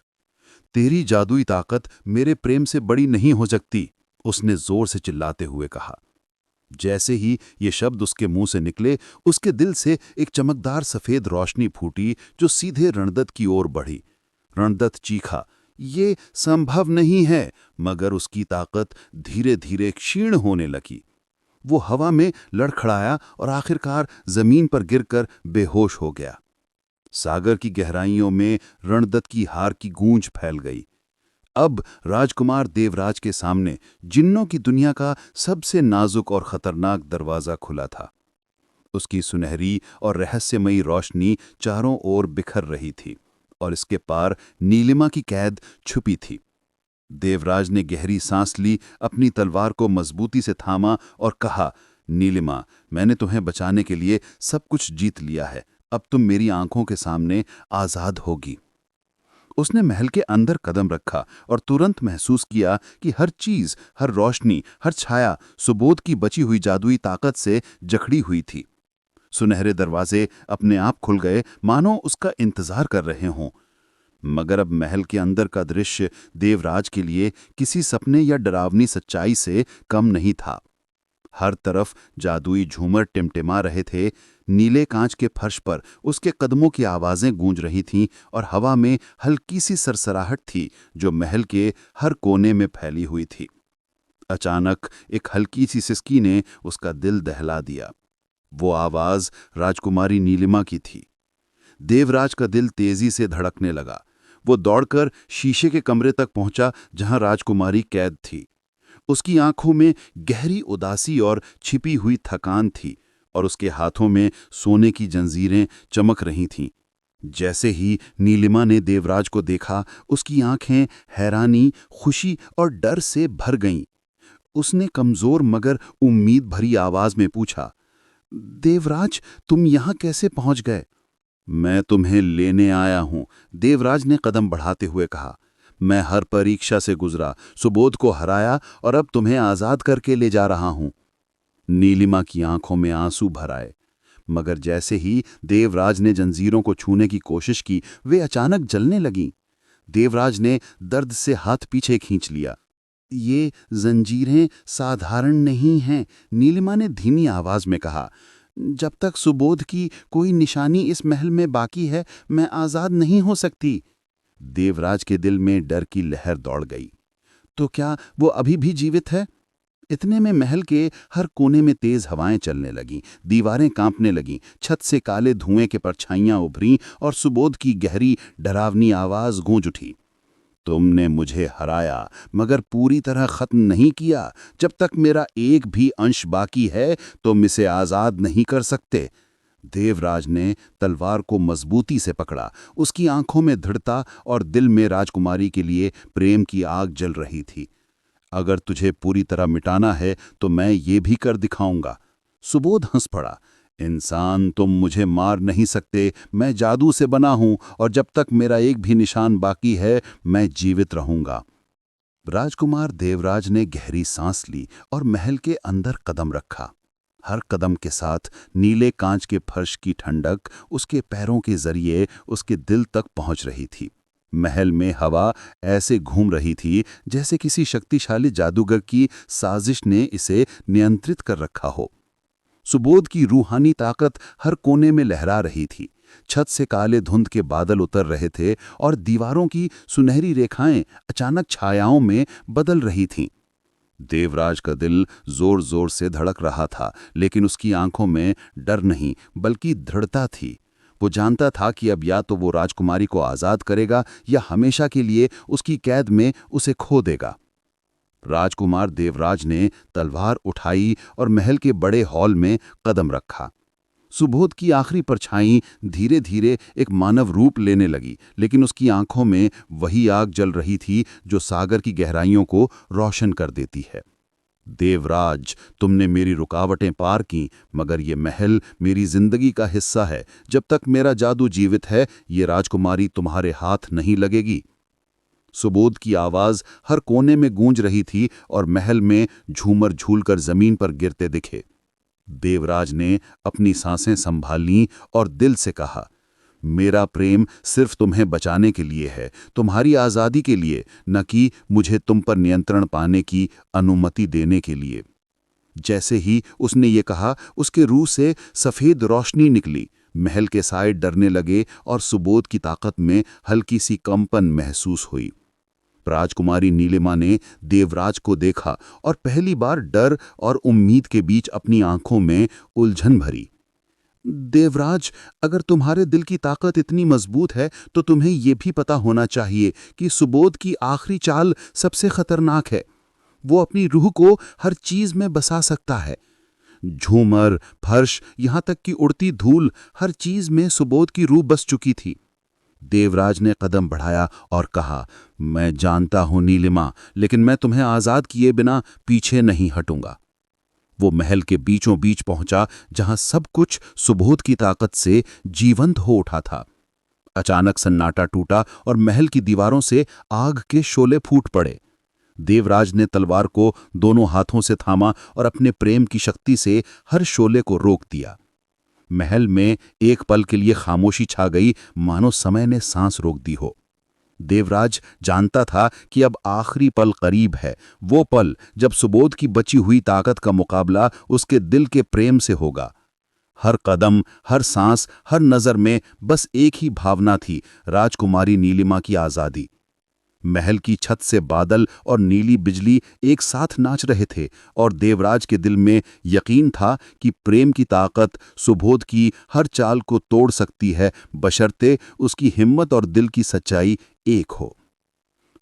तेरी जादुई ताकत मेरे प्रेम से बड़ी नहीं हो सकती, उसने जोर से चिल्लाते हुए कहा। जैसे ही ये शब्द उसके मुंह से निकले, उसके दिल से एक चमकदार सफेद रोशनी फूटी जो सीधे रणदत्त की ओर बढ़ी। रणदत्त चीखा, ये संभव नहीं है, मगर उसकी ताकत धीरे धीरे क्षीण होने लगी। वो हवा में लड़खड़ाया और आखिरकार जमीन पर गिरकर बेहोश हो गया। सागर की गहराइयों में रणदत्त की हार की गूंज फैल गई। अब राजकुमार देवराज के सामने जिन्नों की दुनिया का सबसे नाजुक और खतरनाक दरवाजा खुला था। उसकी सुनहरी और रहस्यमयी रोशनी चारों ओर बिखर रही थी और इसके पार नीलिमा की कैद छुपी थी। देवराज ने गहरी सांस ली, अपनी तलवार को मजबूती से थामा और कहा, नीलिमा, मैंने तुम्हें बचाने के लिए सब कुछ जीत लिया है। अब तुम मेरी आंखों के सामने आजाद होगी। उसने महल के अंदर कदम रखा और तुरंत महसूस किया कि हर चीज, हर रोशनी, हर छाया सुबोध की बची हुई जादुई ताकत से जकड़ी हुई थी। सुनहरे दरवाजे अपने आप खुल गए, मानो उसका इंतजार कर रहे हों। मगर अब महल के अंदर का दृश्य देवराज के लिए किसी सपने या डरावनी सच्चाई से कम नहीं था। हर तरफ जादुई झूमर टिमटिमा रहे थे, नीले कांच के फर्श पर उसके कदमों की आवाजें गूंज रही थीं और हवा में हल्की सी सरसराहट थी जो महल के हर कोने में फैली हुई थी। अचानक एक हल्की सी सिसकी ने उसका दिल दहला दिया। वो आवाज राजकुमारी नीलिमा की थी। देवराज का दिल तेजी से धड़कने लगा। वो दौड़कर शीशे के कमरे तक पहुंचा जहां राजकुमारी कैद थी। उसकी आंखों में गहरी उदासी और छिपी हुई थकान थी और उसके हाथों में सोने की जंजीरें चमक रही थीं। जैसे ही नीलिमा ने देवराज को देखा, उसकी आंखें हैरानी, खुशी और डर से भर गईं। उसने कमजोर मगर उम्मीद भरी आवाज में पूछा, देवराज, तुम यहां कैसे पहुंच गए? मैं तुम्हें लेने आया हूं, देवराज ने कदम बढ़ाते हुए कहा। मैं हर परीक्षा से गुजरा, सुबोध को हराया और अब तुम्हें आजाद करके ले जा रहा हूं। नीलिमा की आंखों में आंसू भर आए, मगर जैसे ही देवराज ने जंजीरों को छूने की कोशिश की, वे अचानक जलने लगीं। देवराज ने दर्द से हाथ पीछे खींच लिया। ये जंजीरें साधारण नहीं हैं, नीलिमा ने धीमी आवाज में कहा। जब तक सुबोध की कोई निशानी इस महल में बाकी है, मैं आजाद नहीं हो सकती। देवराज के दिल में डर की लहर दौड़ गई। तो क्या वो अभी भी जीवित है? इतने में महल के हर कोने में तेज हवाएं चलने लगीं, दीवारें कांपने लगीं, छत से काले धुएं के परछाइयां उभरीं और सुबोध की गहरी डरावनी आवाज गूंज उठी। तुमने मुझे हराया, मगर पूरी तरह खत्म नहीं किया। जब तक मेरा एक भी अंश बाकी है, तुम इसे आजाद नहीं कर सकते। देवराज ने तलवार को मजबूती से पकड़ा। उसकी आंखों में दृढ़ता और दिल में राजकुमारी के लिए प्रेम की आग जल रही थी। अगर तुझे पूरी तरह मिटाना है तो मैं ये भी कर दिखाऊंगा। सुबोध हंस पड़ा। इंसान, तुम मुझे मार नहीं सकते। मैं जादू से बना हूं और जब तक मेरा एक भी निशान बाकी है, मैं जीवित रहूंगा। राजकुमार देवराज ने गहरी सांस ली और महल के अंदर कदम रखा। हर कदम के साथ नीले कांच के फर्श की ठंडक उसके पैरों के जरिए उसके दिल तक पहुंच रही थी। महल में हवा ऐसे घूम रही थी जैसे किसी शक्तिशाली जादूगर की साजिश ने इसे नियंत्रित कर रखा हो। सुबोध की रूहानी ताकत हर कोने में लहरा रही थी। छत से काले धुंध के बादल उतर रहे थे और दीवारों की सुनहरी रेखाएं अचानक छायाओं में बदल रही थीं। देवराज का दिल जोर जोर से धड़क रहा था, लेकिन उसकी आंखों में डर नहीं बल्कि दृढ़ता थी। वो जानता था कि अब या तो वो राजकुमारी को आजाद करेगा या हमेशा के लिए उसकी कैद में उसे खो देगा। राजकुमार देवराज ने तलवार उठाई और महल के बड़े हॉल में कदम रखा। सुबोध की आखिरी परछाई धीरे धीरे एक मानव रूप लेने लगी, लेकिन उसकी आंखों में वही आग जल रही थी जो सागर की गहराइयों को रोशन कर देती है। देवराज, तुमने मेरी रुकावटें पार की, मगर ये महल मेरी जिंदगी का हिस्सा है। जब तक मेरा जादू जीवित है, ये राजकुमारी तुम्हारे हाथ नहीं लगेगी। सुबोध की आवाज हर कोने में गूंज रही थी और महल में झूमर झूलकर जमीन पर गिरते दिखे। देवराज ने अपनी सांसें संभाल लीं और दिल से कहा, मेरा प्रेम सिर्फ तुम्हें बचाने के लिए है, तुम्हारी आज़ादी के लिए, न कि मुझे तुम पर नियंत्रण पाने की अनुमति देने के लिए। जैसे ही उसने ये कहा, उसके रूह से सफ़ेद रोशनी निकली। महल के साए डरने लगे और सुबोध की ताकत में हल्की सी कंपन महसूस हुई। राजकुमारी नीलिमा ने देवराज को देखा और पहली बार डर और उम्मीद के बीच अपनी आंखों में उलझन भरी। देवराज, अगर तुम्हारे दिल की ताकत इतनी मजबूत है तो तुम्हें यह भी पता होना चाहिए कि सुबोध की आखिरी चाल सबसे खतरनाक है। वो अपनी रूह को हर चीज में बसा सकता है। झूमर, फर्श, यहां तक कि उड़ती धूल, हर चीज में सुबोध की रूह बस चुकी थी। देवराज ने कदम बढ़ाया और कहा, मैं जानता हूं नीलिमा, लेकिन मैं तुम्हें आजाद किए बिना पीछे नहीं हटूंगा। वो महल के बीचों बीच पहुंचा, जहां सब कुछ सुबोध की ताकत से जीवंत हो उठा था। अचानक सन्नाटा टूटा और महल की दीवारों से आग के शोले फूट पड़े। देवराज ने तलवार को दोनों हाथों से थामा और अपने प्रेम की शक्ति से हर शोले को रोक दिया। महल में एक पल के लिए खामोशी छा गई, मानो समय ने सांस रोक दी हो। देवराज जानता था कि अब आखिरी पल करीब है, वो पल जब सुबोध की बची हुई ताकत का मुकाबला उसके दिल के प्रेम से होगा। हर कदम, हर सांस, हर नजर में बस एक ही भावना थी, राजकुमारी नीलिमा की आजादी। महल की छत से बादल और नीली बिजली एक साथ नाच रहे थे और देवराज के दिल में यकीन था कि प्रेम की ताकत सुबोध की हर चाल को तोड़ सकती है, बशर्ते उसकी हिम्मत और दिल की सच्चाई एक हो।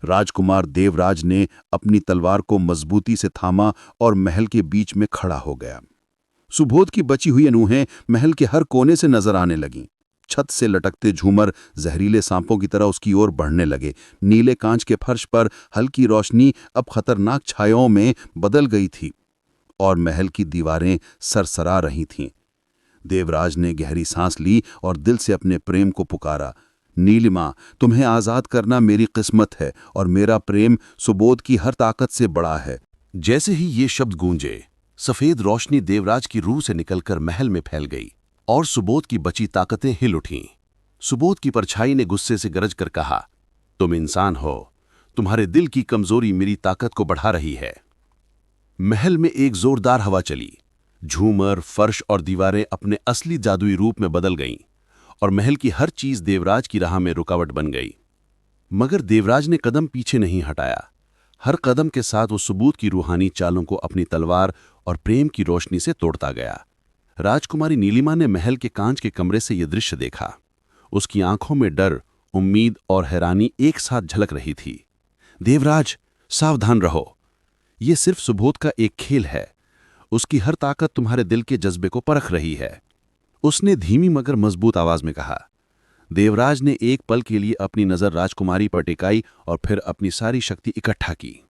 राजकुमार देवराज ने अपनी तलवार को मजबूती से थामा और महल के बीच में खड़ा हो गया। सुबोध की बची हुई अनूहें महल के हर कोने से नजर आने लगीं। छत से लटकते झूमर जहरीले सांपों की तरह उसकी ओर बढ़ने लगे। नीले कांच के फर्श पर हल्की रोशनी अब खतरनाक छायाओं में बदल गई थी और महल की दीवारें सरसरा रही थीं। देवराज ने गहरी सांस ली और दिल से अपने प्रेम को पुकारा, नीलिमा, तुम्हें आजाद करना मेरी किस्मत है और मेरा प्रेम सुबोध की हर ताकत से बड़ा है। जैसे ही ये शब्द गूंजे, सफेद रोशनी देवराज की रूह से निकलकर महल में फैल गई और सुबोध की बची ताकतें हिल उठीं। सुबोध की परछाई ने गुस्से से गरज कर कहा, तुम इंसान हो, तुम्हारे दिल की कमजोरी मेरी ताकत को बढ़ा रही है। महल में एक जोरदार हवा चली। झूमर, फर्श और दीवारें अपने असली जादुई रूप में बदल गईं और महल की हर चीज देवराज की राह में रुकावट बन गई। मगर देवराज ने कदम पीछे नहीं हटाया। हर कदम के साथ वो सुबोध की रूहानी चालों को अपनी तलवार और प्रेम की रोशनी से तोड़ता गया। राजकुमारी नीलिमा ने महल के कांच के कमरे से यह दृश्य देखा। उसकी आंखों में डर, उम्मीद और हैरानी एक साथ झलक रही थी। देवराज, सावधान रहो, यह सिर्फ सुबोध का एक खेल है। उसकी हर ताकत तुम्हारे दिल के जज्बे को परख रही है, उसने धीमी मगर मजबूत आवाज में कहा। देवराज ने एक पल के लिए अपनी नजर राजकुमारी पर टिकाई और फिर अपनी सारी शक्ति इकट्ठा की।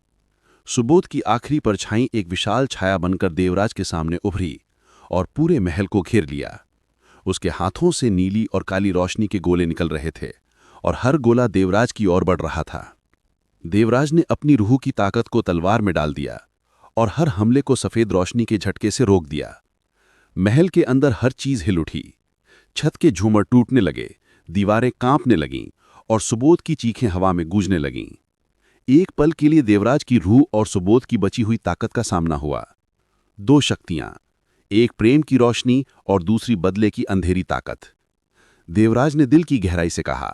सुबोध की आखिरी परछाई एक विशाल छाया बनकर देवराज के सामने उभरी और पूरे महल को घेर लिया। उसके हाथों से नीली और काली रोशनी के गोले निकल रहे थे और हर गोला देवराज की ओर बढ़ रहा था। देवराज ने अपनी रूह की ताकत को तलवार में डाल दिया और हर हमले को सफेद रोशनी के झटके से रोक दिया। महल के अंदर हर चीज हिल उठी। छत के झूमर टूटने लगे, दीवारें कांपने लगीं और सुबोध की चीखें हवा में गूंजने लगीं। एक पल के लिए देवराज की रूह और सुबोध की बची हुई ताकत का सामना हुआ। दो शक्तियां, एक प्रेम की रोशनी और दूसरी बदले की अंधेरी ताकत। देवराज ने दिल की गहराई से कहा,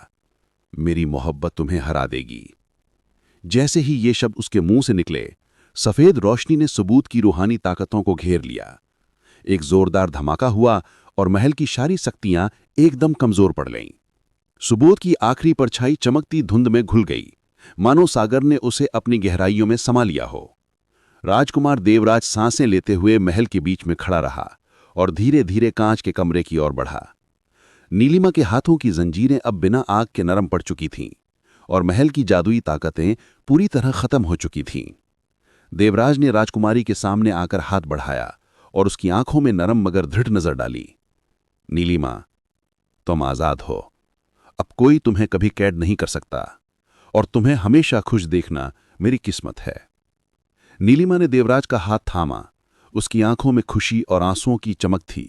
मेरी मोहब्बत तुम्हें हरा देगी। जैसे ही ये शब्द उसके मुंह से निकले, सफेद रोशनी ने सुबोध की रूहानी ताकतों को घेर लिया। एक जोरदार धमाका हुआ और महल की सारी शक्तियां एकदम कमजोर पड़ गईं। सुबोध की आखिरी परछाई चमकती धुंध में घुल गई, मानो सागर ने उसे अपनी गहराइयों में समा लिया हो। राजकुमार देवराज सांसें लेते हुए महल के बीच में खड़ा रहा और धीरे धीरे कांच के कमरे की ओर बढ़ा। नीलिमा के हाथों की जंजीरें अब बिना आग के नरम पड़ चुकी थीं और महल की जादुई ताकतें पूरी तरह खत्म हो चुकी थीं। देवराज ने राजकुमारी के सामने आकर हाथ बढ़ाया और उसकी आंखों में नरम मगर दृढ़ नजर डाली। नीलिमा, तुम आजाद हो। अब कोई तुम्हें कभी कैद नहीं कर सकता और तुम्हें हमेशा खुश देखना मेरी किस्मत है। नीलिमा ने देवराज का हाथ थामा। उसकी आंखों में खुशी और आंसुओं की चमक थी।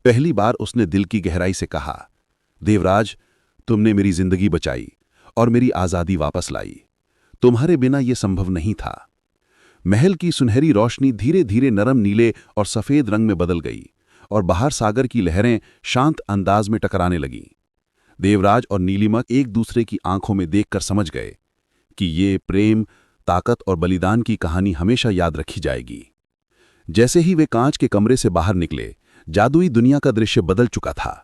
पहली बार उसने दिल की गहराई से कहा, देवराज, तुमने मेरी जिंदगी बचाई और मेरी आजादी वापस लाई। तुम्हारे बिना यह संभव नहीं था। महल की सुनहरी रोशनी धीरे धीरे नरम नीले और सफेद रंग में बदल गई और बाहर सागर की लहरें शांत अंदाज में टकराने लगीं। देवराज और नीलिमा एक दूसरे की आंखों में देखकर समझ गए कि ये प्रेम, ताकत और बलिदान की कहानी हमेशा याद रखी जाएगी। जैसे ही वे कांच के कमरे से बाहर निकले, जादुई दुनिया का दृश्य बदल चुका था।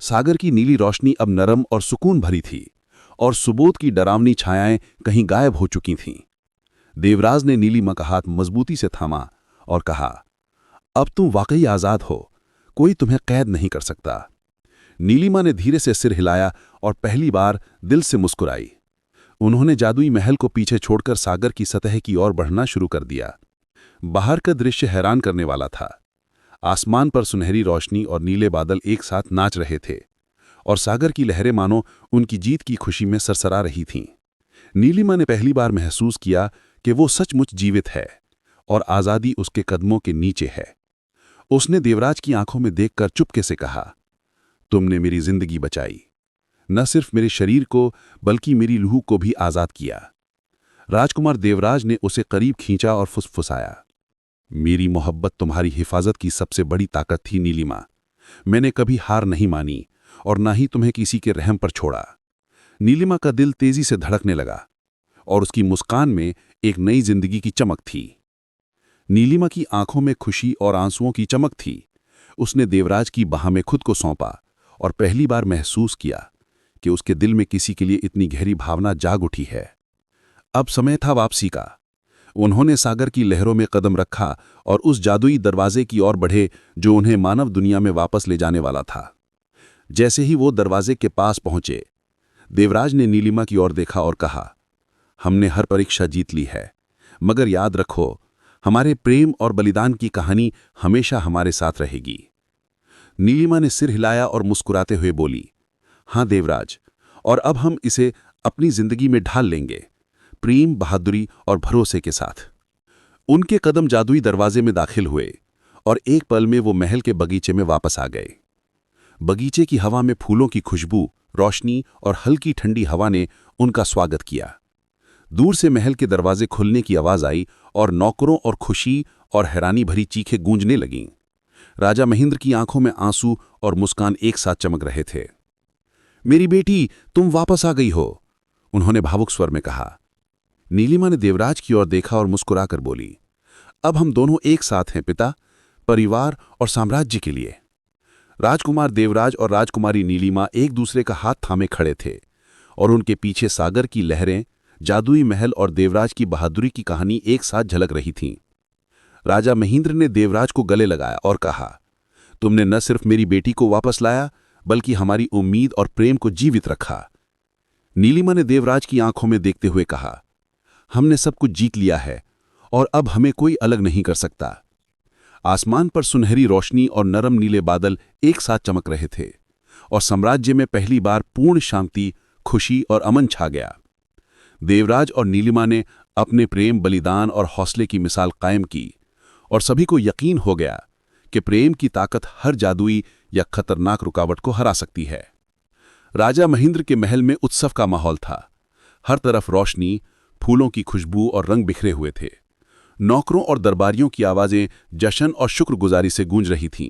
सागर की नीली रोशनी अब नरम और सुकून भरी थी और सुबोध की डरावनी छायाएं कहीं गायब हो चुकी थीं। देवराज ने नीलिमा का हाथ मजबूती से थामा और कहा, अब तुम वाकई आजाद हो। कोई तुम्हें कैद नहीं कर सकता। नीलिमा ने धीरे से सिर हिलाया और पहली बार दिल से मुस्कुराई। उन्होंने जादुई महल को पीछे छोड़कर सागर की सतह की ओर बढ़ना शुरू कर दिया। बाहर का दृश्य हैरान करने वाला था। आसमान पर सुनहरी रोशनी और नीले बादल एक साथ नाच रहे थे और सागर की लहरें मानो उनकी जीत की खुशी में सरसरा रही थीं। नीलिमा ने पहली बार महसूस किया कि वो सचमुच जीवित है और आज़ादी उसके कदमों के नीचे है। उसने देवराज की आंखों में देखकर चुपके से कहा, तुमने मेरी जिंदगी बचाई। न सिर्फ मेरे शरीर को बल्कि मेरी रूह को भी आज़ाद किया। राजकुमार देवराज ने उसे करीब खींचा और फुसफुसाया, मेरी मोहब्बत तुम्हारी हिफाजत की सबसे बड़ी ताकत थी नीलिमा। मैंने कभी हार नहीं मानी और ना ही तुम्हें किसी के रहम पर छोड़ा। नीलिमा का दिल तेजी से धड़कने लगा और उसकी मुस्कान में एक नई जिंदगी की चमक थी। नीलिमा की आंखों में खुशी और आंसुओं की चमक थी। उसने देवराज की बाह में खुद को सौंपा और पहली बार महसूस किया कि उसके दिल में किसी के लिए इतनी गहरी भावना जाग उठी है। अब समय था वापसी का। उन्होंने सागर की लहरों में कदम रखा और उस जादुई दरवाजे की ओर बढ़े जो उन्हें मानव दुनिया में वापस ले जाने वाला था। जैसे ही वो दरवाजे के पास पहुंचे, देवराज ने नीलिमा की ओर देखा और कहा, हमने हर परीक्षा जीत ली है, मगर याद रखो, हमारे प्रेम और बलिदान की कहानी हमेशा हमारे साथ रहेगी। नीलिमा ने सिर हिलाया और मुस्कुराते हुए बोली, हाँ देवराज, और अब हम इसे अपनी जिंदगी में ढाल लेंगे, प्रेम, बहादुरी और भरोसे के साथ। उनके कदम जादुई दरवाजे में दाखिल हुए और एक पल में वो महल के बगीचे में वापस आ गए। बगीचे की हवा में फूलों की खुशबू, रोशनी और हल्की ठंडी हवा ने उनका स्वागत किया। दूर से महल के दरवाजे खुलने की आवाज आई और नौकरों और खुशी और हैरानी भरी चीखें गूंजने लगीं। राजा महेंद्र की आंखों में आंसू और मुस्कान एक साथ चमक रहे थे। मेरी बेटी, तुम वापस आ गई हो, उन्होंने भावुक स्वर में कहा। नीलिमा ने देवराज की ओर देखा और मुस्कुराकर बोली, अब हम दोनों एक साथ हैं पिता, परिवार और साम्राज्य के लिए। राजकुमार देवराज और राजकुमारी नीलिमा एक दूसरे का हाथ थामे खड़े थे और उनके पीछे सागर की लहरें, जादुई महल और देवराज की बहादुरी की कहानी एक साथ झलक रही थीं। राजा महेंद्र ने देवराज को गले लगाया और कहा, तुमने न सिर्फ मेरी बेटी को वापस लाया बल्कि हमारी उम्मीद और प्रेम को जीवित रखा। नीलिमा ने देवराज की आंखों में देखते हुए कहा, हमने सब कुछ जीत लिया है और अब हमें कोई अलग नहीं कर सकता। आसमान पर सुनहरी रोशनी और नरम नीले बादल एक साथ चमक रहे थे और साम्राज्य में पहली बार पूर्ण शांति, खुशी और अमन छा गया। देवराज और नीलिमा ने अपने प्रेम, बलिदान और हौसले की मिसाल कायम की और सभी को यकीन हो गया कि प्रेम की ताकत हर जादुई या खतरनाक रुकावट को हरा सकती है। राजा महेंद्र के महल में उत्सव का माहौल था। हर तरफ रोशनी, फूलों की खुशबू और रंग बिखरे हुए थे। नौकरों और दरबारियों की आवाजें जश्न और शुक्रगुजारी से गूंज रही थीं।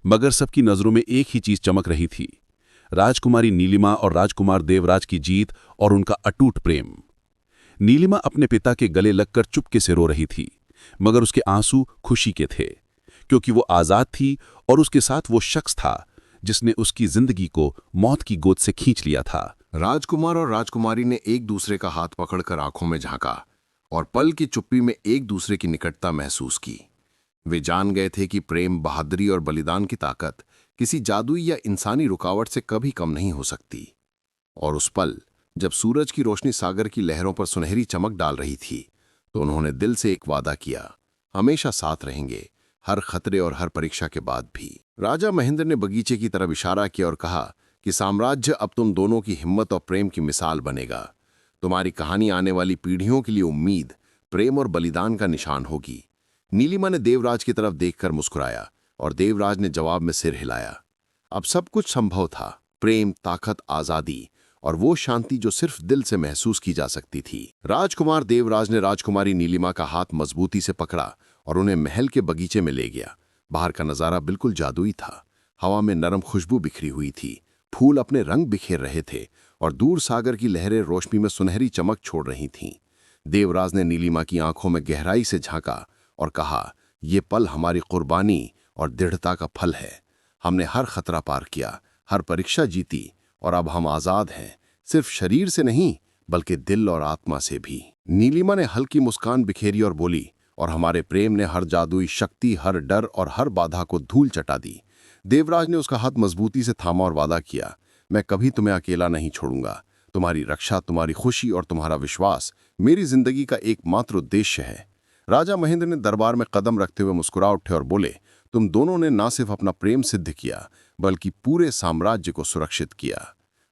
मगर सबकी नजरों में एक ही चीज चमक रही थी, राजकुमारी नीलिमा और राजकुमार देवराज की जीत और उनका अटूट प्रेम। नीलिमा अपने पिता के गले लगकर चुपके से रो रही थी, मगर उसके आंसू खुशी के थे, क्योंकि वो आजाद थी और उसके साथ वो शख्स था जिसने उसकी जिंदगी को मौत की गोद से खींच लिया था। राजकुमार और राजकुमारी ने एक दूसरे का हाथ पकड़कर आंखों में झांका और पल की चुप्पी में एक दूसरे की निकटता महसूस की। वे जान गए थे कि प्रेम, बहादुरी और बलिदान की ताकत किसी जादुई या इंसानी रुकावट से कभी कम नहीं हो सकती। और उस पल जब सूरज की रोशनी सागर की लहरों पर सुनहरी चमक डाल रही थी, तो उन्होंने दिल से एक वादा किया, हमेशा साथ रहेंगे, हर खतरे और हर परीक्षा के बाद भी। राजा महेंद्र ने बगीचे की तरफ इशारा किया और कहा कि साम्राज्य अब तुम दोनों की हिम्मत और प्रेम की मिसाल बनेगा। तुम्हारी कहानी आने वाली पीढ़ियों के लिए उम्मीद, प्रेम और बलिदान का निशान होगी। नीलिमा ने देवराज की तरफ देखकर मुस्कुराया और देवराज ने जवाब में सिर हिलाया। अब सब कुछ संभव था, प्रेम, ताकत, आजादी और वो शांति जो सिर्फ दिल से महसूस की जा सकती थी। राजकुमार देवराज ने राजकुमारी नीलिमा का हाथ मजबूती से पकड़ा और उन्हें महल के बगीचे में ले गया। बाहर का नजारा बिल्कुल जादुई था। हवा में नरम खुशबू बिखरी हुई थी, फूल अपने रंग बिखेर रहे थे और दूर सागर की लहरें रोशनी में सुनहरी चमक छोड़ रही थीं। देवराज ने नीलिमा की आंखों में गहराई से झांका और कहा, ये पल हमारी कुर्बानी और दृढ़ता का फल है। हमने हर खतरा पार किया, हर परीक्षा जीती और अब हम आजाद हैं, सिर्फ शरीर से नहीं बल्कि दिल और आत्मा से भी। नीलिमा ने हल्की मुस्कान बिखेरी और बोली, और हमारे प्रेम ने हर जादुई शक्ति, हर डर और हर बाधा को धूल चटा दी। देवराज ने उसका हाथ मजबूती से थामा और वादा किया, मैं कभी तुम्हें अकेला नहीं छोड़ूंगा। तुम्हारी रक्षा, तुम्हारी खुशी और तुम्हारा विश्वास मेरी जिंदगी का एकमात्र उद्देश्य है। राजा महेंद्र ने दरबार में कदम रखते हुए मुस्कुरा उठे और बोले, तुम दोनों ने न सिर्फ अपना प्रेम सिद्ध किया बल्कि पूरे साम्राज्य को सुरक्षित किया।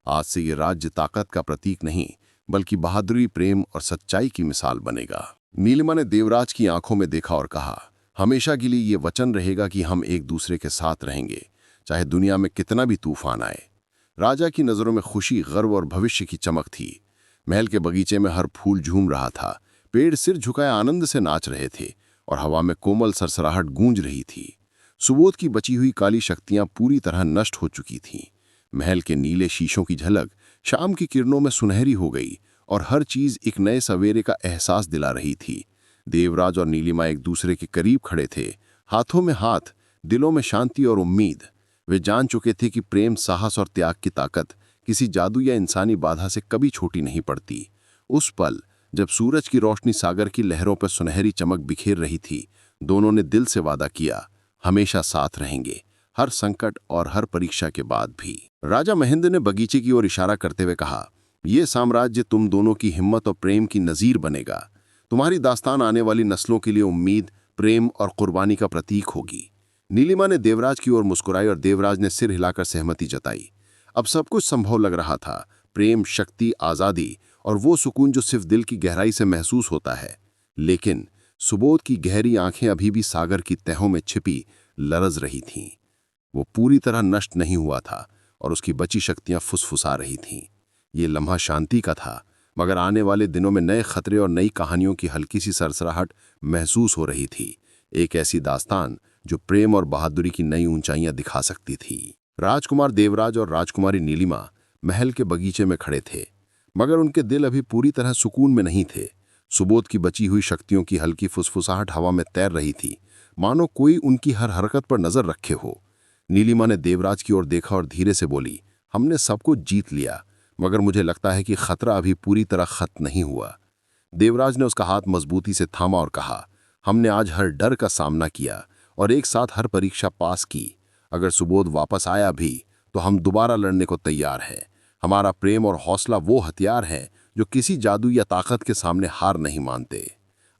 आज से ये राज्य ताकत का प्रतीक नहीं बल्कि बहादुरी, प्रेम और सच्चाई की मिसाल बनेगा। नीलिमा ने देवराज की आंखों में देखा और कहा, हमेशा के लिए ये वचन रहेगा कि हम एक दूसरे के साथ रहेंगे, चाहे दुनिया में कितना भी तूफान आए। राजा की नजरों में खुशी, गर्व और भविष्य की चमक थी। महल के बगीचे में हर फूल झूम रहा था, पेड़ सिर झुकाए आनंद से नाच रहे थे और हवा में कोमल सरसराहट गूंज रही थी। सुबोध की बची हुई काली शक्तियां पूरी तरह नष्ट हो चुकी थीं। महल के नीले शीशों की झलक शाम की किरणों में सुनहरी हो गई और हर चीज एक नए सवेरे का एहसास दिला रही थी। देवराज और नीलिमा एक दूसरे के करीब खड़े थे, हाथों में हाथ, दिलों में शांति और उम्मीद। वे जान चुके थे कि प्रेम, साहस और त्याग की ताकत किसी जादू या इंसानी बाधा से कभी छोटी नहीं पड़ती। उस पल जब सूरज की रोशनी सागर की लहरों पर सुनहरी चमक बिखेर रही थी, दोनों ने दिल से वादा किया, हमेशा साथ रहेंगे, हर संकट और हर परीक्षा के बाद भी। राजा महेंद्र ने बगीचे की ओर इशारा करते हुए कहा, यह साम्राज्य तुम दोनों की हिम्मत और प्रेम की नजीर बनेगा। तुम्हारी दास्तान आने वाली नस्लों के लिए उम्मीद, प्रेम और कुर्बानी का प्रतीक होगी। नीलिमा ने देवराज की ओर मुस्कुराई और देवराज ने सिर हिलाकर सहमति जताई। अब सब कुछ संभव लग रहा था, प्रेम, शक्ति, आजादी और वो सुकून जो सिर्फ दिल की गहराई से महसूस होता है। लेकिन सुबोध की गहरी आंखें अभी भी सागर की तहों में छिपी लरज रही थीं। वो पूरी तरह नष्ट नहीं हुआ था और उसकी बची शक्तियां फुसफुसा रही थीं। ये लम्हा शांति का था, मगर आने वाले दिनों में नए खतरे और नई कहानियों की हल्की सी सरसराहट महसूस हो रही थी। एक ऐसी दास्तान जो प्रेम और बहादुरी की नई ऊंचाइयां दिखा सकती थी। राजकुमार देवराज और राजकुमारी नीलिमा महल के बगीचे में खड़े थे, मगर उनके दिल अभी पूरी तरह सुकून में नहीं थे। सुबोध की बची हुई शक्तियों की हल्की फुसफुसाहट हवा में तैर रही थी, मानो कोई उनकी हर हरकत पर नजर रखे हो। नीलिमा ने देवराज की ओर देखा और धीरे से बोली, हमने सब कुछ जीत लिया, मगर मुझे लगता है कि खतरा अभी पूरी तरह खत्म नहीं हुआ। देवराज ने उसका हाथ मजबूती से थामा और कहा, हमने आज हर डर का सामना किया और एक साथ हर परीक्षा पास की। अगर सुबोध वापस आया भी तो हम दोबारा लड़ने को तैयार हैं। हमारा प्रेम और हौसला वो हथियार है जो किसी जादू या ताकत के सामने हार नहीं मानते।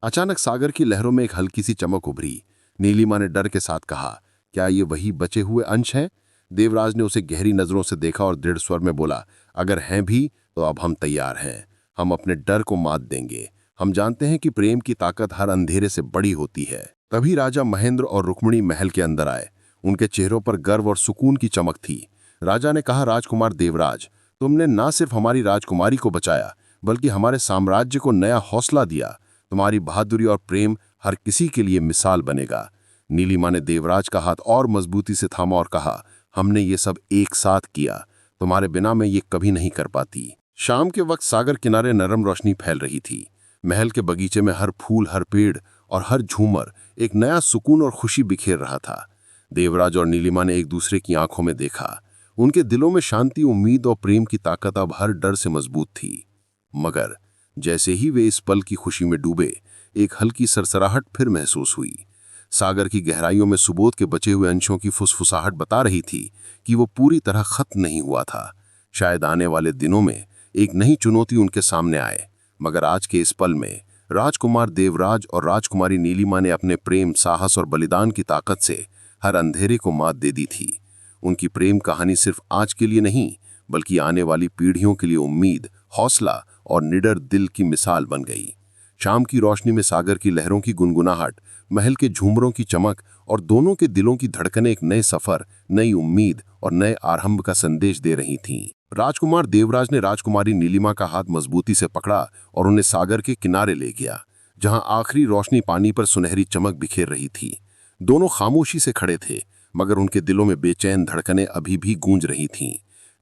अचानक सागर की लहरों में एक हल्की सी चमक उभरी। नीलिमा ने डर के साथ कहा, क्या ये वही बचे हुए अंश हैं? देवराज ने उसे गहरी नजरों से देखा और दृढ़ स्वर में बोला, अगर हैं भी तो अब हम तैयार हैं। हम अपने डर को मात देंगे। हम जानते हैं कि प्रेम की ताकत हर अंधेरे से बड़ी होती है। तभी राजा महेंद्र और रुक्मिणी महल के अंदर आए। उनके चेहरों पर गर्व और सुकून की चमक थी। राजा ने कहा, राजकुमार देवराज, तुमने न सिर्फ हमारी राजकुमारी को बचाया बल्कि हमारे साम्राज्य को नया हौसला दिया। तुम्हारी बहादुरी और प्रेम हर किसी के लिए मिसाल बनेगा। नीलिमा ने देवराज का हाथ और मजबूती से थामा और कहा, हमने ये सब एक साथ किया, तुम्हारे बिना मैं ये कभी नहीं कर पाती। शाम के वक्त सागर किनारे नरम रोशनी फैल रही थी। महल के बगीचे में हर फूल, हर पेड़ और हर झूमर एक नया सुकून और खुशी बिखेर रहा था। देवराज और नीलिमा ने एक दूसरे की आंखों में देखा। उनके दिलों में शांति, उम्मीद और प्रेम की ताकत अब हर डर से मजबूत थी। मगर जैसे ही वे इस पल की खुशी में डूबे, एक हल्की सरसराहट फिर महसूस हुई। सागर की गहराइयों में सुबोध के बचे हुए अंशों की फुसफुसाहट बता रही थी कि वो पूरी तरह खत्म नहीं हुआ था। शायद आने वाले दिनों में एक नई चुनौती उनके सामने आए, मगर आज के इस पल में राजकुमार देवराज और राजकुमारी नीलिमा ने अपने प्रेम, साहस और बलिदान की ताकत से हर अंधेरे को मात दे दी थी। उनकी प्रेम कहानी सिर्फ आज के लिए नहीं, बल्कि आने वाली पीढ़ियों के लिए उम्मीद, हौसला और निडर दिल की मिसाल बन गई। शाम की रोशनी में सागर की लहरों की गुनगुनाहट, महल के झूमरों की चमक और दोनों के दिलों की धड़कनें एक नए सफर, नई उम्मीद और नए आरंभ का संदेश दे रही थीं। राजकुमार देवराज ने राजकुमारी नीलिमा का हाथ मजबूती से पकड़ा और उन्हें सागर के किनारे ले गया, जहां आखिरी रोशनी पानी पर सुनहरी चमक बिखेर रही थी। दोनों खामोशी से खड़े थे, मगर उनके दिलों में बेचैन धड़कनें अभी भी गूंज रही थीं।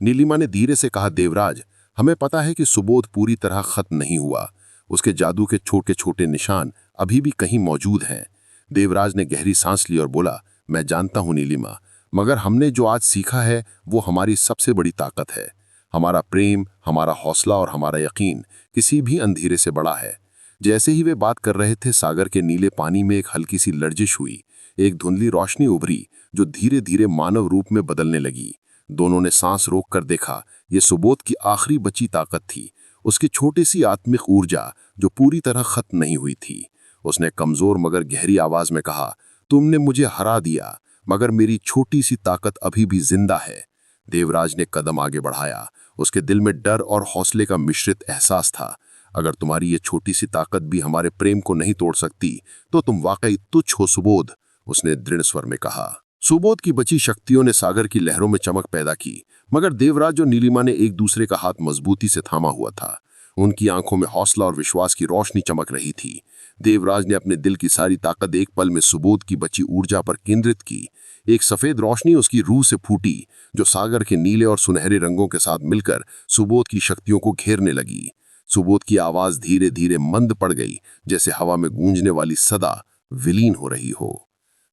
नीलिमा ने धीरे से कहा, देवराज, हमें पता है कि सुबोध पूरी तरह खत्म नहीं हुआ। उसके जादू के छोटे छोटे निशान अभी भी कहीं मौजूद हैं। देवराज ने गहरी सांस ली और बोला, मैं जानता हूं नीलिमा, मगर हमने जो आज सीखा है वो हमारी सबसे बड़ी ताकत है। हमारा प्रेम, हमारा हौसला और हमारा यकीन किसी भी अंधेरे से बड़ा है। जैसे ही वे बात कर रहे थे, सागर के नीले पानी में एक हल्की सी लर्जिश हुई। एक धुंधली रोशनी उभरी जो धीरे धीरे मानव रूप में बदलने लगी। दोनों ने सांस रोककर देखा। ये सुबोध की आखिरी बची ताकत थी, उसकी छोटी सी आत्मिक ऊर्जा जो पूरी तरह खत्म नहीं हुई थी। उसने कमजोर मगर गहरी आवाज में कहा, तुमने मुझे हरा दिया, मगर मेरी छोटी सी ताकत अभी भी जिंदा है। देवराज ने कदम आगे बढ़ाया। उसके दिल में डर और हौसले का मिश्रित एहसास था। अगर तुम्हारी ये छोटी सी ताकत भी हमारे प्रेम को नहीं तोड़ सकती, तो तुम वाकई तुच्छ हो सुबोध, उसने दृढ़ स्वर में कहा। सुबोध की बची शक्तियों ने सागर की लहरों में चमक पैदा की, मगर देवराज और नीलिमा ने एक दूसरे का हाथ मजबूती से थामा हुआ था। उनकी आंखों में हौसला और विश्वास की रोशनी चमक रही थी। देवराज ने अपने दिल की सारी ताकत एक पल में सुबोध की बची ऊर्जा पर केंद्रित की। एक सफेद रोशनी उसकी रूह से फूटी, जो सागर के नीले और सुनहरे रंगों के साथ मिलकर सुबोध की शक्तियों को घेरने लगी। सुबोध की आवाज धीरे धीरे मंद पड़ गई, जैसे हवा में गूंजने वाली सदा विलीन हो रही हो।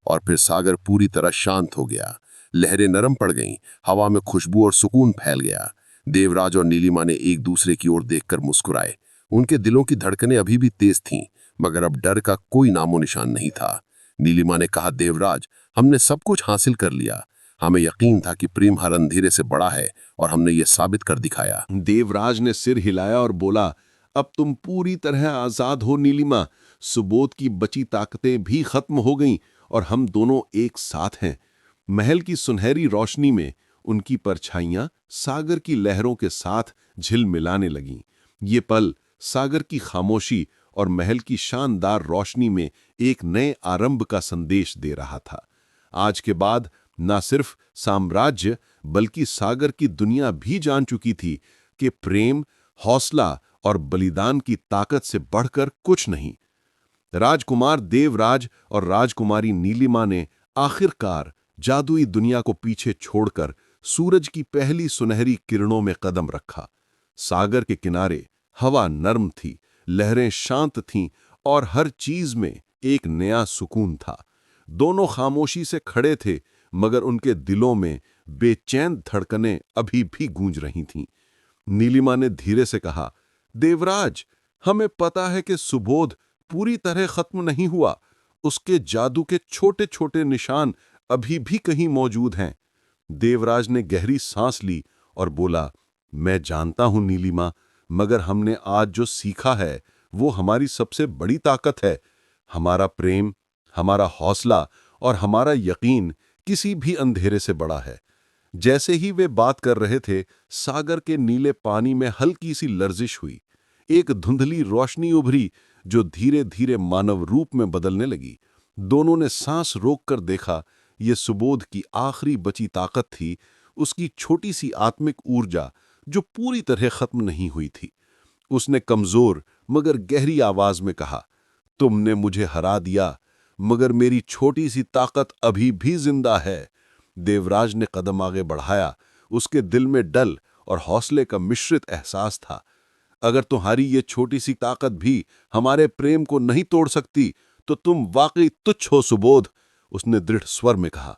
और फिर सागर पूरी तरह शांत हो गया। लहरें नरम पड़ गईं, हवा में खुशबू और सुकून फैल गया। देवराज और नीलिमा ने एक दूसरे की ओर देखकर मुस्कुराए। उनके दिलों की धड़कनें अभी भी तेज थीं, मगर अब डर का कोई नामो निशान नहीं था। नीलिमा ने कहा, देवराज, हमने सब कुछ हासिल कर लिया। हमें यकीन था कि प्रेम हर अंधेरे से बड़ा है, और हमने ये साबित कर दिखाया। देवराज ने सिर हिलाया और बोला, अब तुम पूरी तरह आजाद हो नीलिमा। सुबोध की बची ताकतें भी खत्म हो गईं और हम दोनों एक साथ हैं। महल की सुनहरी रोशनी में उनकी परछाइयां सागर की लहरों के साथ झिलमिलाने लगीं। ये पल सागर की खामोशी और महल की शानदार रोशनी में एक नए आरंभ का संदेश दे रहा था। आज के बाद न सिर्फ साम्राज्य बल्कि सागर की दुनिया भी जान चुकी थी कि प्रेम, हौसला और बलिदान की ताकत से बढ़कर कुछ नहीं। राजकुमार देवराज और राजकुमारी नीलिमा ने आखिरकार जादुई दुनिया को पीछे छोड़कर सूरज की पहली सुनहरी किरणों में कदम रखा। सागर के किनारे हवा नर्म थी, लहरें शांत थीं और हर चीज में एक नया सुकून था। दोनों खामोशी से खड़े थे, मगर उनके दिलों में बेचैन धड़कनें अभी भी गूंज रही थीं। नीलिमा ने धीरे से कहा, देवराज, हमें पता है कि सुबोध पूरी तरह खत्म नहीं हुआ। उसके जादू के छोटे छोटे निशान अभी भी कहीं मौजूद हैं। देवराज ने गहरी सांस ली और बोला, मैं जानता हूं नीलिमा, मगर हमने आज जो सीखा है वो हमारी सबसे बड़ी ताकत है। हमारा प्रेम, हमारा हौसला और हमारा यकीन किसी भी अंधेरे से बड़ा है। जैसे ही वे बात कर रहे थे, सागर के नीले पानी में हल्की सी लर्जिश हुई। एक धुंधली रोशनी उभरी जो धीरे धीरे मानव रूप में बदलने लगी। दोनों ने सांस रोककर देखा। ये सुबोध की आखिरी बची ताकत थी, उसकी छोटी सी आत्मिक ऊर्जा जो पूरी तरह खत्म नहीं हुई थी। उसने कमजोर मगर गहरी आवाज में कहा, तुमने मुझे हरा दिया, मगर मेरी छोटी सी ताकत अभी भी जिंदा है। देवराज ने कदम आगे बढ़ाया। उसके दिल में डर और हौसले का मिश्रित एहसास था। अगर तुम्हारी ये छोटी सी ताकत भी हमारे प्रेम को नहीं तोड़ सकती, तो तुम वाकई तुच्छ हो सुबोध, उसने दृढ़ स्वर में कहा।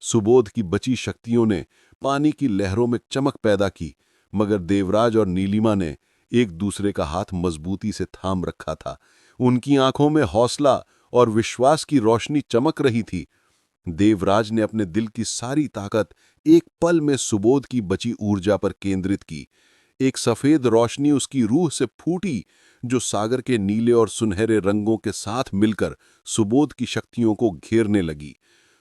सुबोध की बची शक्तियों ने पानी की लहरों में चमक पैदा की, मगर देवराज और नीलिमा ने एक दूसरे का हाथ मजबूती से थाम रखा था। उनकी आंखों में हौसला और विश्वास की रोशनी चमक रही थी। देवराज ने अपने दिल की सारी ताकत एक पल में सुबोध की बची ऊर्जा पर केंद्रित की। एक सफेद रोशनी उसकी रूह से फूटी, जो सागर के नीले और सुनहरे रंगों के साथ मिलकर सुबोध की शक्तियों को घेरने लगी।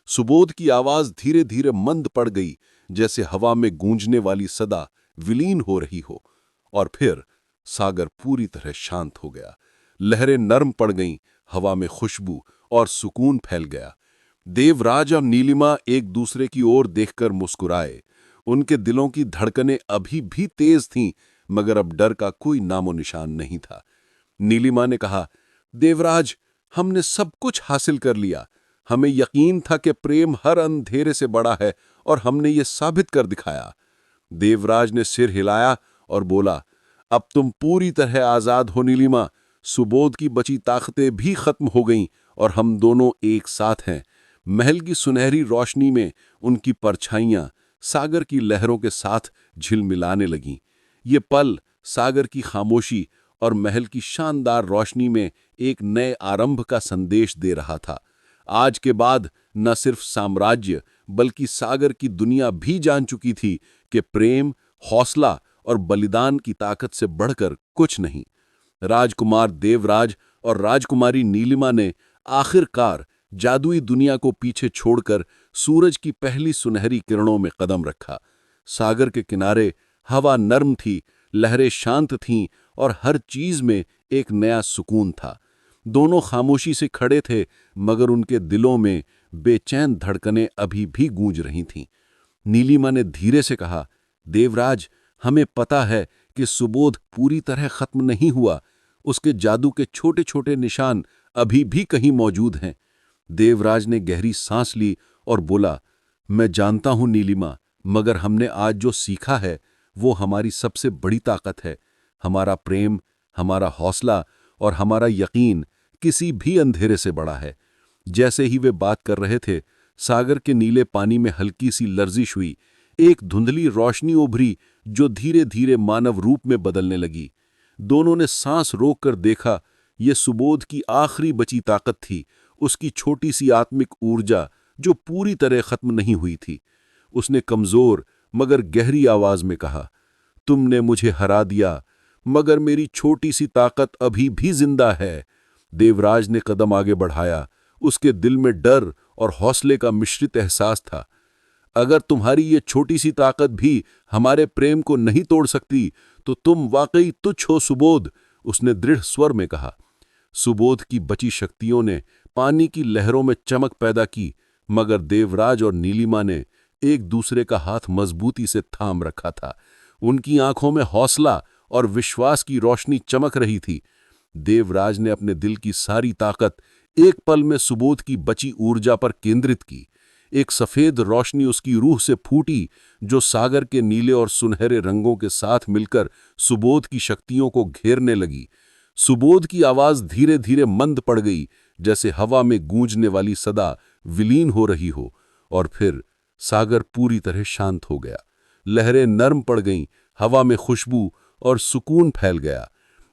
सुबोध की आवाज धीरे धीरे मंद पड़ गई, जैसे हवा में गूंजने वाली सदा विलीन हो रही हो। और फिर सागर पूरी तरह शांत हो गया। लहरें नरम पड़ गईं, हवा में खुशबू और सुकून फैल गया। देवराज और नीलिमा एक दूसरे की ओर देखकर मुस्कुराए। उनके दिलों की धड़कनें अभी भी तेज थीं, मगर अब डर का कोई नामो निशान नहीं था। नीलिमा ने कहा, देवराज, हमने सब कुछ हासिल कर लिया। हमें यकीन था कि प्रेम हर अंधेरे से बड़ा है और हमने ये साबित कर दिखाया। देवराज ने सिर हिलाया और बोला, अब तुम पूरी तरह आजाद हो नीलिमा। सुबोध की बची ताकतें भी खत्म हो गईं और हम दोनों एक साथ हैं। महल की सुनहरी रोशनी में उनकी परछाइयां सागर की लहरों के साथ झिलमिलाने लगीं। ये पल सागर की खामोशी और महल की शानदार रोशनी में एक नए आरंभ का संदेश दे रहा था। आज के बाद न सिर्फ साम्राज्य बल्कि सागर की दुनिया भी जान चुकी थी कि प्रेम, हौसला और बलिदान की ताकत से बढ़कर कुछ नहीं। राजकुमार देवराज और राजकुमारी नीलिमा ने आखिरकार जादुई दुनिया को पीछे छोड़कर सूरज की पहली सुनहरी किरणों में कदम रखा। सागर के किनारे हवा नर्म थी, लहरें शांत थीं और हर चीज में एक नया सुकून था। दोनों खामोशी से खड़े थे, मगर उनके दिलों में बेचैन धड़कनें अभी भी गूंज रही थीं। नीलिमा ने धीरे से कहा, देवराज, हमें पता है कि सुबोध पूरी तरह खत्म नहीं हुआ। उसके जादू के छोटे छोटे निशान अभी भी कहीं मौजूद हैं। देवराज ने गहरी सांस ली और बोला, मैं जानता हूं नीलिमा, मगर हमने आज जो सीखा है वो हमारी सबसे बड़ी ताकत है। हमारा प्रेम, हमारा हौसला और हमारा यकीन किसी भी अंधेरे से बड़ा है। जैसे ही वे बात कर रहे थे, सागर के नीले पानी में हल्की सी लर्जिश हुई। एक धुंधली रोशनी उभरी जो धीरे धीरे मानव रूप में बदलने लगी। दोनों ने सांस रोककर देखा। ये सुबोध की आखिरी बची ताकत थी, उसकी छोटी सी आत्मिक ऊर्जा जो पूरी तरह खत्म नहीं हुई थी। उसने कमजोर मगर गहरी आवाज में कहा, तुमने मुझे हरा दिया, मगर मेरी छोटी सी ताकत अभी भी जिंदा है। देवराज ने कदम आगे बढ़ाया। उसके दिल में डर और हौसले का मिश्रित एहसास था। अगर तुम्हारी ये छोटी सी ताकत भी हमारे प्रेम को नहीं तोड़ सकती, तो तुम वाकई तुच्छ हो सुबोध, उसने दृढ़ स्वर में कहा। सुबोध की बची शक्तियों ने पानी की लहरों में चमक पैदा की, मगर देवराज और नीलिमा ने एक दूसरे का हाथ मजबूती से थाम रखा था। उनकी आंखों में हौसला और विश्वास की रोशनी चमक रही थी। देवराज ने अपने दिल की सारी ताकत एक पल में सुबोध की बची ऊर्जा पर केंद्रित की। एक सफेद रोशनी उसकी रूह से फूटी, जो सागर के नीले और सुनहरे रंगों के साथ मिलकर सुबोध की शक्तियों को घेरने लगी। सुबोध की आवाज धीरे धीरे मंद पड़ गई, जैसे हवा में गूंजने वाली सदा विलीन हो रही हो। और फिर सागर पूरी तरह शांत हो गया। लहरें नरम पड़ गईं, हवा में खुशबू और सुकून फैल गया।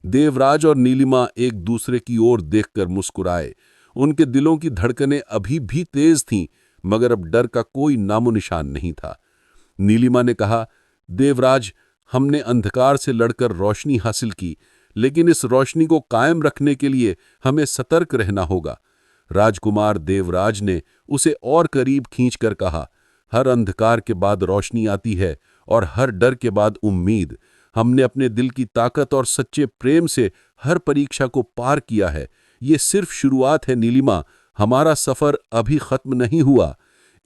देवराज और नीलिमा एक दूसरे की ओर देखकर मुस्कुराए। उनके दिलों की धड़कनें अभी भी तेज थीं, मगर अब डर का कोई नामो निशान नहीं था। नीलिमा ने कहा, देवराज, हमने अंधकार से लड़कर रोशनी हासिल की, लेकिन इस रोशनी को कायम रखने के लिए हमें सतर्क रहना होगा। राजकुमार देवराज ने उसे और करीब खींचकर कहा, हर अंधकार के बाद रोशनी आती है और हर डर के बाद उम्मीद। हमने अपने दिल की ताकत और सच्चे प्रेम से हर परीक्षा को पार किया है। ये सिर्फ शुरुआत है नीलिमा, हमारा सफर अभी खत्म नहीं हुआ।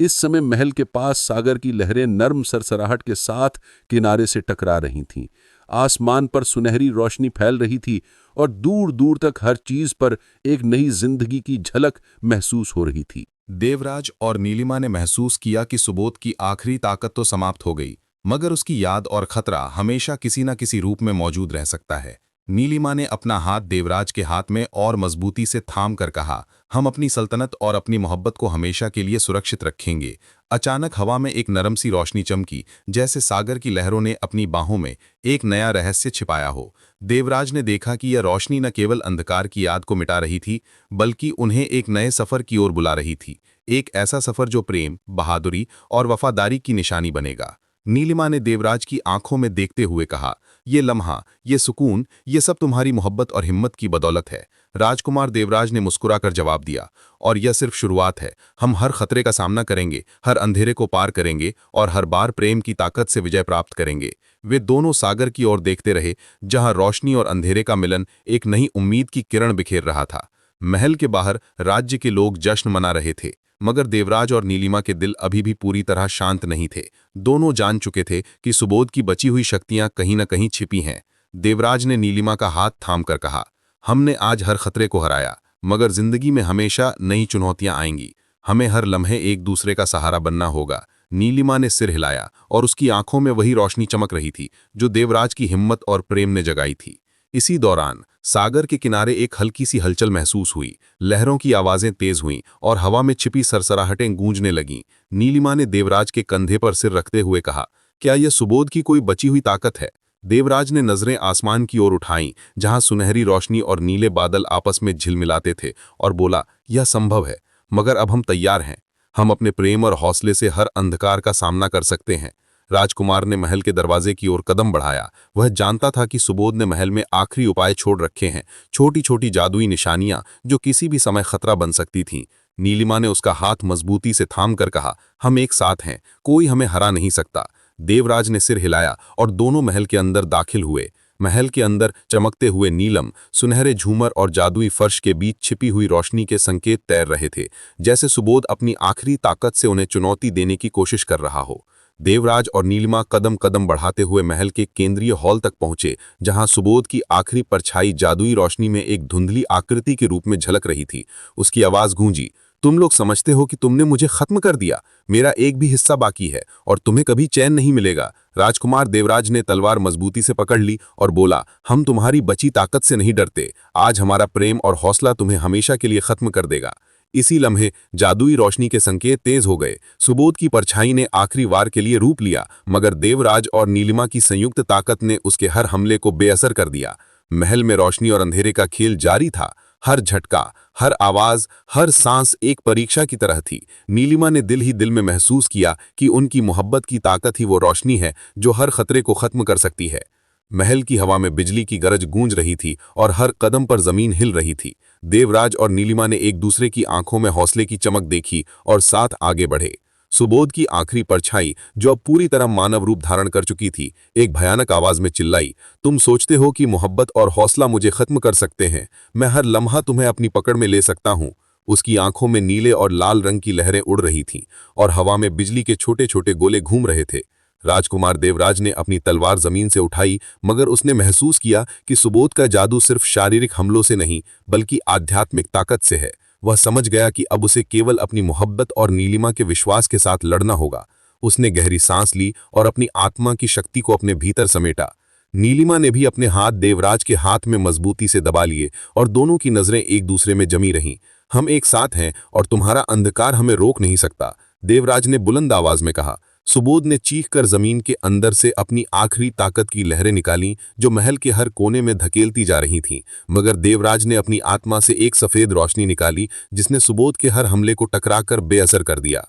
इस समय महल के पास सागर की लहरें नर्म सरसराहट के साथ किनारे से टकरा रही थीं। आसमान पर सुनहरी रोशनी फैल रही थी और दूर दूर तक हर चीज पर एक नई जिंदगी की झलक महसूस हो रही थी। देवराज और नीलिमा ने महसूस किया कि सुबोध की आखिरी ताकत तो समाप्त हो गई, मगर उसकी याद और खतरा हमेशा किसी न किसी रूप में मौजूद रह सकता है। नीलिमा ने अपना हाथ देवराज के हाथ में और मजबूती से थाम कर कहा, हम अपनी सल्तनत और अपनी मोहब्बत को हमेशा के लिए सुरक्षित रखेंगे। अचानक हवा में एक नरम सी रोशनी चमकी, जैसे सागर की लहरों ने अपनी बाहों में एक नया रहस्य छिपाया हो। देवराज ने देखा कि यह रोशनी न केवल अंधकार की याद को मिटा रही थी, बल्कि उन्हें एक नए सफर की ओर बुला रही थी। एक ऐसा सफर जो प्रेम, बहादुरी और वफादारी की निशानी बनेगा। नीलिमा ने देवराज की आंखों में देखते हुए कहा, ये लम्हा, ये सुकून, ये सब तुम्हारी मोहब्बत और हिम्मत की बदौलत है। राजकुमार देवराज ने मुस्कुराकर जवाब दिया, और यह सिर्फ शुरुआत है। हम हर खतरे का सामना करेंगे, हर अंधेरे को पार करेंगे और हर बार प्रेम की ताकत से विजय प्राप्त करेंगे। वे दोनों सागर की ओर देखते रहे, जहां रोशनी और अंधेरे का मिलन एक नई उम्मीद की किरण बिखेर रहा था। महल के बाहर राज्य के लोग जश्न मना रहे थे, मगर देवराज और नीलिमा के दिल अभी भी पूरी तरह शांत नहीं थे। दोनों जान चुके थे कि सुबोध की बची हुई शक्तियां कहीं न कहीं छिपी हैं। देवराज ने नीलिमा का हाथ थामकर कहा, हमने आज हर खतरे को हराया, मगर जिंदगी में हमेशा नई चुनौतियां आएंगी। हमें हर लम्हे एक दूसरे का सहारा बनना होगा। नीलिमा ने सिर हिलाया और उसकी आंखों में वही रोशनी चमक रही थी जो देवराज की हिम्मत और प्रेम ने जगाई थी। इसी दौरान सागर के किनारे एक हल्की सी हलचल महसूस हुई। लहरों की आवाजें तेज हुईं और हवा में छिपी सरसराहटें गूंजने लगीं। नीलिमा ने देवराज के कंधे पर सिर रखते हुए कहा, क्या यह सुबोध की कोई बची हुई ताकत है? देवराज ने नजरें आसमान की ओर उठाईं, जहां सुनहरी रोशनी और नीले बादल आपस में झिलमिलाते थे, और बोला, यह संभव है, मगर अब हम तैयार हैं। हम अपने प्रेम और हौसले से हर अंधकार का सामना कर सकते हैं। राजकुमार ने महल के दरवाजे की ओर कदम बढ़ाया। वह जानता था कि सुबोध ने महल में आखिरी उपाय छोड़ रखे हैं, छोटी छोटी जादुई निशानियां जो किसी भी समय खतरा बन सकती थीं। नीलिमा ने उसका हाथ मजबूती से थाम कर कहा, हम एक साथ हैं, कोई हमें हरा नहीं सकता। देवराज ने सिर हिलाया और दोनों महल के अंदर दाखिल हुए। महल के अंदर चमकते हुए नीलम, सुनहरे झूमर और जादुई फर्श के बीच छिपी हुई रोशनी के संकेत तैर रहे थे, जैसे सुबोध अपनी आखिरी ताकत से उन्हें चुनौती देने की कोशिश कर रहा हो। देवराज और नीलिमा कदम कदम बढ़ाते हुए महल के केंद्रीय हॉल तक पहुंचे, जहां सुबोध की आखिरी परछाई जादुई रोशनी में एक धुंधली आकृति के रूप में झलक रही थी। उसकी आवाज गूंजी, तुम लोग समझते हो कि तुमने मुझे खत्म कर दिया, मेरा एक भी हिस्सा बाकी है और तुम्हें कभी चैन नहीं मिलेगा। राजकुमार देवराज ने तलवार मजबूती से पकड़ ली और बोला, हम तुम्हारी बची ताकत से नहीं डरते। आज हमारा प्रेम और हौसला तुम्हें हमेशा के लिए खत्म कर देगा। इसी लम्हे जादुई रोशनी के संकेत तेज हो गए। सुबोध की परछाई ने आखिरी वार के लिए रूप लिया, मगर देवराज और नीलिमा की संयुक्त ताकत ने उसके हर हमले को बेअसर कर दिया। महल में रोशनी और अंधेरे का खेल जारी था। हर झटका, हर आवाज, हर सांस एक परीक्षा की तरह थी। नीलिमा ने दिल ही दिल में महसूस किया कि उनकी मोहब्बत की ताकत ही वो रोशनी है जो हर खतरे को खत्म कर सकती है। महल की हवा में बिजली की गरज गूंज रही थी और हर कदम पर जमीन हिल रही थी। देवराज और नीलिमा ने एक दूसरे की आंखों में हौसले की चमक देखी और साथ आगे बढ़े। सुबोध की आखिरी परछाई, जो अब पूरी तरह मानव रूप धारण कर चुकी थी, एक भयानक आवाज में चिल्लाई, तुम सोचते हो कि मोहब्बत और हौसला मुझे खत्म कर सकते हैं? मैं हर लम्हा तुम्हें अपनी पकड़ में ले सकता हूं। उसकी आंखों में नीले और लाल रंग की लहरें उड़ रही थीं और हवा में बिजली के छोटे छोटे गोले घूम रहे थे। राजकुमार देवराज ने अपनी तलवार जमीन से उठाई, मगर उसने महसूस किया कि सुबोध का जादू सिर्फ शारीरिक हमलों से नहीं, बल्कि आध्यात्मिक ताकत से है। वह समझ गया कि अब उसे केवल अपनी मोहब्बत और नीलिमा के विश्वास के साथ लड़ना होगा। उसने गहरी सांस ली और अपनी आत्मा की शक्ति को अपने भीतर समेटा। नीलिमा ने भी अपने हाथ देवराज के हाथ में मजबूती से दबा लिए और दोनों की नजरें एक दूसरे में जमी रहीं। हम एक साथ हैं और तुम्हारा अंधकार हमें रोक नहीं सकता, देवराज ने बुलंद आवाज में कहा। सुबोध ने चीख कर जमीन के अंदर से अपनी आखिरी ताकत की लहरें निकालीं, जो महल के हर कोने में धकेलती जा रही थीं, मगर देवराज ने अपनी आत्मा से एक सफेद रोशनी निकाली, जिसने सुबोध के हर हमले को टकराकर बेअसर कर दिया।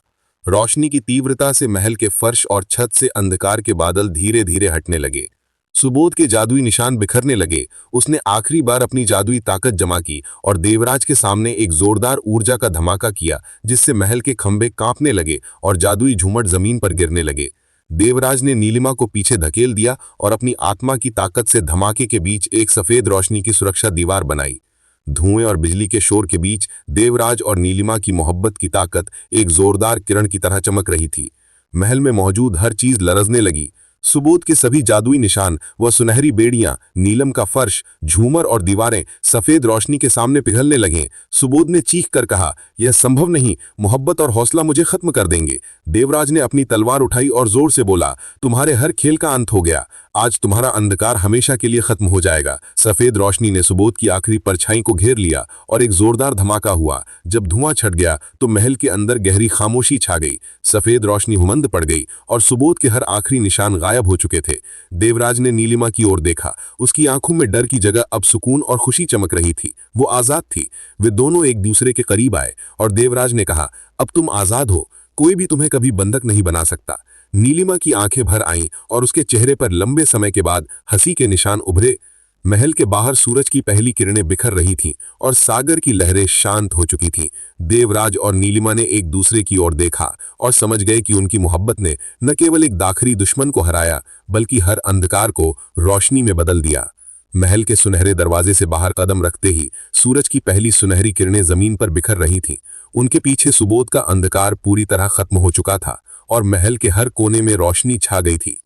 रोशनी की तीव्रता से महल के फर्श और छत से अंधकार के बादल धीरे धीरे हटने लगे। सुबोध के जादुई निशान बिखरने लगे। उसने आखिरी बार अपनी जादुई ताकत जमा की और देवराज के सामने एक जोरदार ऊर्जा का धमाका किया, जिससे महल के खंभे कांपने लगे और जादुई झूमर जमीन पर गिरने लगे। देवराज ने नीलिमा को पीछे धकेल दिया और अपनी आत्मा की ताकत से धमाके के बीच एक सफेद रोशनी की सुरक्षा दीवार बनाई। धुएं और बिजली के शोर के बीच देवराज और नीलिमा की मोहब्बत की ताकत एक जोरदार किरण की तरह चमक रही थी। महल में मौजूद हर चीज लरजने लगी। सुबोध के सभी जादुई निशान, वह सुनहरी बेड़ियां, नीलम का फर्श, झूमर और दीवारें सफेद रोशनी के सामने पिघलने लगे। सुबोध ने चीख कर कहा, यह संभव नहीं, मोहब्बत और हौसला मुझे खत्म कर देंगे। देवराज ने अपनी तलवार उठाई और जोर से बोला, तुम्हारे हर खेल का अंत हो गया। आज तुम्हारा अंधकार हमेशा के लिए खत्म हो जाएगा। सफेद रोशनी ने सुबोध की आखिरी परछाई को घेर लिया और एक जोरदार धमाका हुआ। जब धुआं छट गया तो महल के अंदर गहरी खामोशी छा गई। सफेद रोशनी हुमंद पड़ गई और सुबोध के हर आखिरी निशान गायब हो चुके थे। देवराज ने नीलिमा की ओर देखा। उसकी आंखों में डर की जगह अब सुकून और खुशी चमक रही थी। वो आजाद थी। वे दोनों एक दूसरे के करीब आए और देवराज ने कहा, अब तुम आजाद हो, कोई भी तुम्हें कभी बंधक नहीं बना सकता। नीलिमा की आंखें भर आईं और उसके चेहरे पर लंबे समय के बाद हंसी के निशान उभरे। महल के बाहर सूरज की पहली किरणें बिखर रही थीं और सागर की लहरें शांत हो चुकी थीं। देवराज और नीलिमा ने एक दूसरे की ओर देखा और समझ गए कि उनकी मोहब्बत ने न केवल एक दाखिली दुश्मन को हराया, बल्कि हर अंधकार को रोशनी में बदल दिया। महल के सुनहरे दरवाजे से बाहर कदम रखते ही सूरज की पहली सुनहरी किरणें जमीन पर बिखर रही थीं। उनके पीछे सुबोध का अंधकार पूरी तरह खत्म हो चुका था और महल के हर कोने में रोशनी छा गई थी।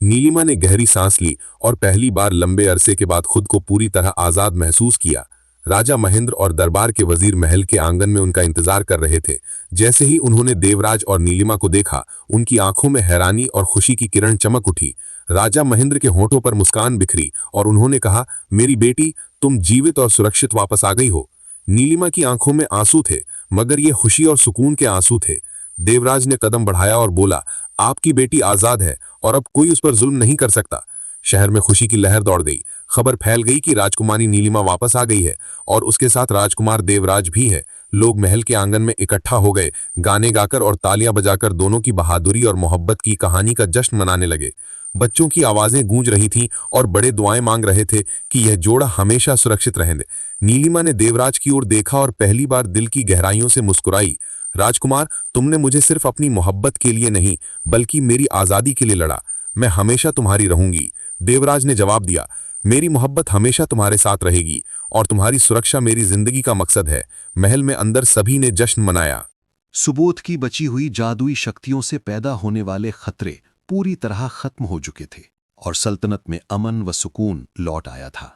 नीलिमा ने गहरी सांस ली और पहली बार लंबे अरसे के बाद खुद को पूरी तरह आजाद महसूस किया। राजा महेंद्र और दरबार के वजीर महल के आंगन में उनका इंतजार कर रहे थे। जैसे ही उन्होंने देवराज और नीलिमा को देखा, उनकी आंखों में हैरानी और खुशी की किरण चमक उठी। राजा महेंद्र के होठों पर मुस्कान बिखरी और उन्होंने कहा, मेरी बेटी, तुम जीवित और सुरक्षित वापस आ गई हो। नीलिमा की आंखों में आंसू थे, मगर ये खुशी और सुकून के आंसू थे। देवराज ने कदम बढ़ाया और बोला, आपकी बेटी आजाद है और अब कोई उस पर जुल्म नहीं कर सकता। शहर में खुशी की लहर दौड़ गई। खबर फैल गई कि राजकुमारी नीलिमा वापस आ गई है और उसके साथ राजकुमार देवराज भी है। लोग महल के आंगन में इकट्ठा हो गए। गाने गाकर और तालियां बजाकर दोनों की बहादुरी और मोहब्बत की कहानी का जश्न मनाने लगे। बच्चों की आवाजें गूंज रही थीं और बड़े दुआएं मांग रहे थे कि यह जोड़ा हमेशा सुरक्षित रहें। नीलिमा ने देवराज की ओर देखा और पहली बार दिल की गहराइयों से मुस्कुराई। राजकुमार, तुमने मुझे सिर्फ अपनी मोहब्बत के लिए नहीं, बल्कि मेरी आजादी के लिए लड़ा। मैं हमेशा तुम्हारी रहूंगी। देवराज ने जवाब दिया, मेरी मोहब्बत हमेशा तुम्हारे साथ रहेगी और तुम्हारी सुरक्षा मेरी जिंदगी का मकसद है। महल में अंदर सभी ने जश्न मनाया। सुबोध की बची हुई जादुई शक्तियों से पैदा होने वाले खतरे पूरी तरह खत्म हो चुके थे और सल्तनत में अमन व सुकून लौट आया था।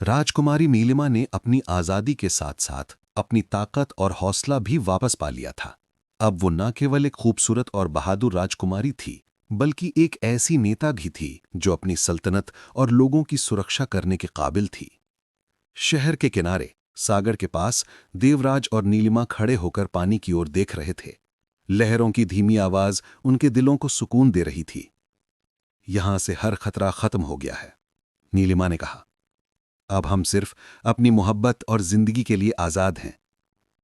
राजकुमारी नीलिमा ने अपनी आजादी के साथ साथ अपनी ताकत और हौसला भी वापस पा लिया था। अब वो न केवल एक खूबसूरत और बहादुर राजकुमारी थी, बल्कि एक ऐसी नेता भी थी जो अपनी सल्तनत और लोगों की सुरक्षा करने के काबिल थी। शहर के किनारे सागर के पास देवराज और नीलिमा खड़े होकर पानी की ओर देख रहे थे। लहरों की धीमी आवाज उनके दिलों को सुकून दे रही थी। यहां से हर खतरा खत्म हो गया है, नीलिमा ने कहा। अब हम सिर्फ अपनी मोहब्बत और जिंदगी के लिए आजाद हैं।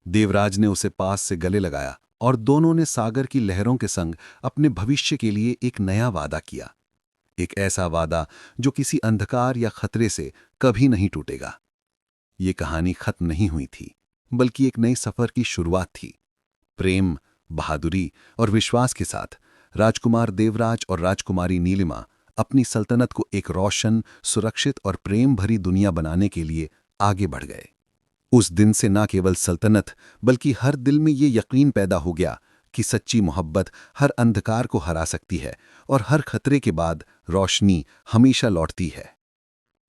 देवराज ने उसे पास से गले लगाया और दोनों ने सागर की लहरों के संग अपने भविष्य के लिए एक नया वादा किया। एक ऐसा वादा जो किसी अंधकार या खतरे से कभी नहीं टूटेगा। ये कहानी खत्म नहीं हुई थी, बल्कि एक नए सफर की शुरुआत थी। प्रेम, बहादुरी और विश्वास के साथ राजकुमार देवराज और राजकुमारी नीलिमा अपनी सल्तनत को एक रोशन, सुरक्षित और प्रेम भरी दुनिया बनाने के लिए आगे बढ़ गए। उस दिन से न केवल सल्तनत, बल्कि हर दिल में ये यकीन पैदा हो गया कि सच्ची मोहब्बत हर अंधकार को हरा सकती है और हर खतरे के बाद रोशनी हमेशा लौटती है।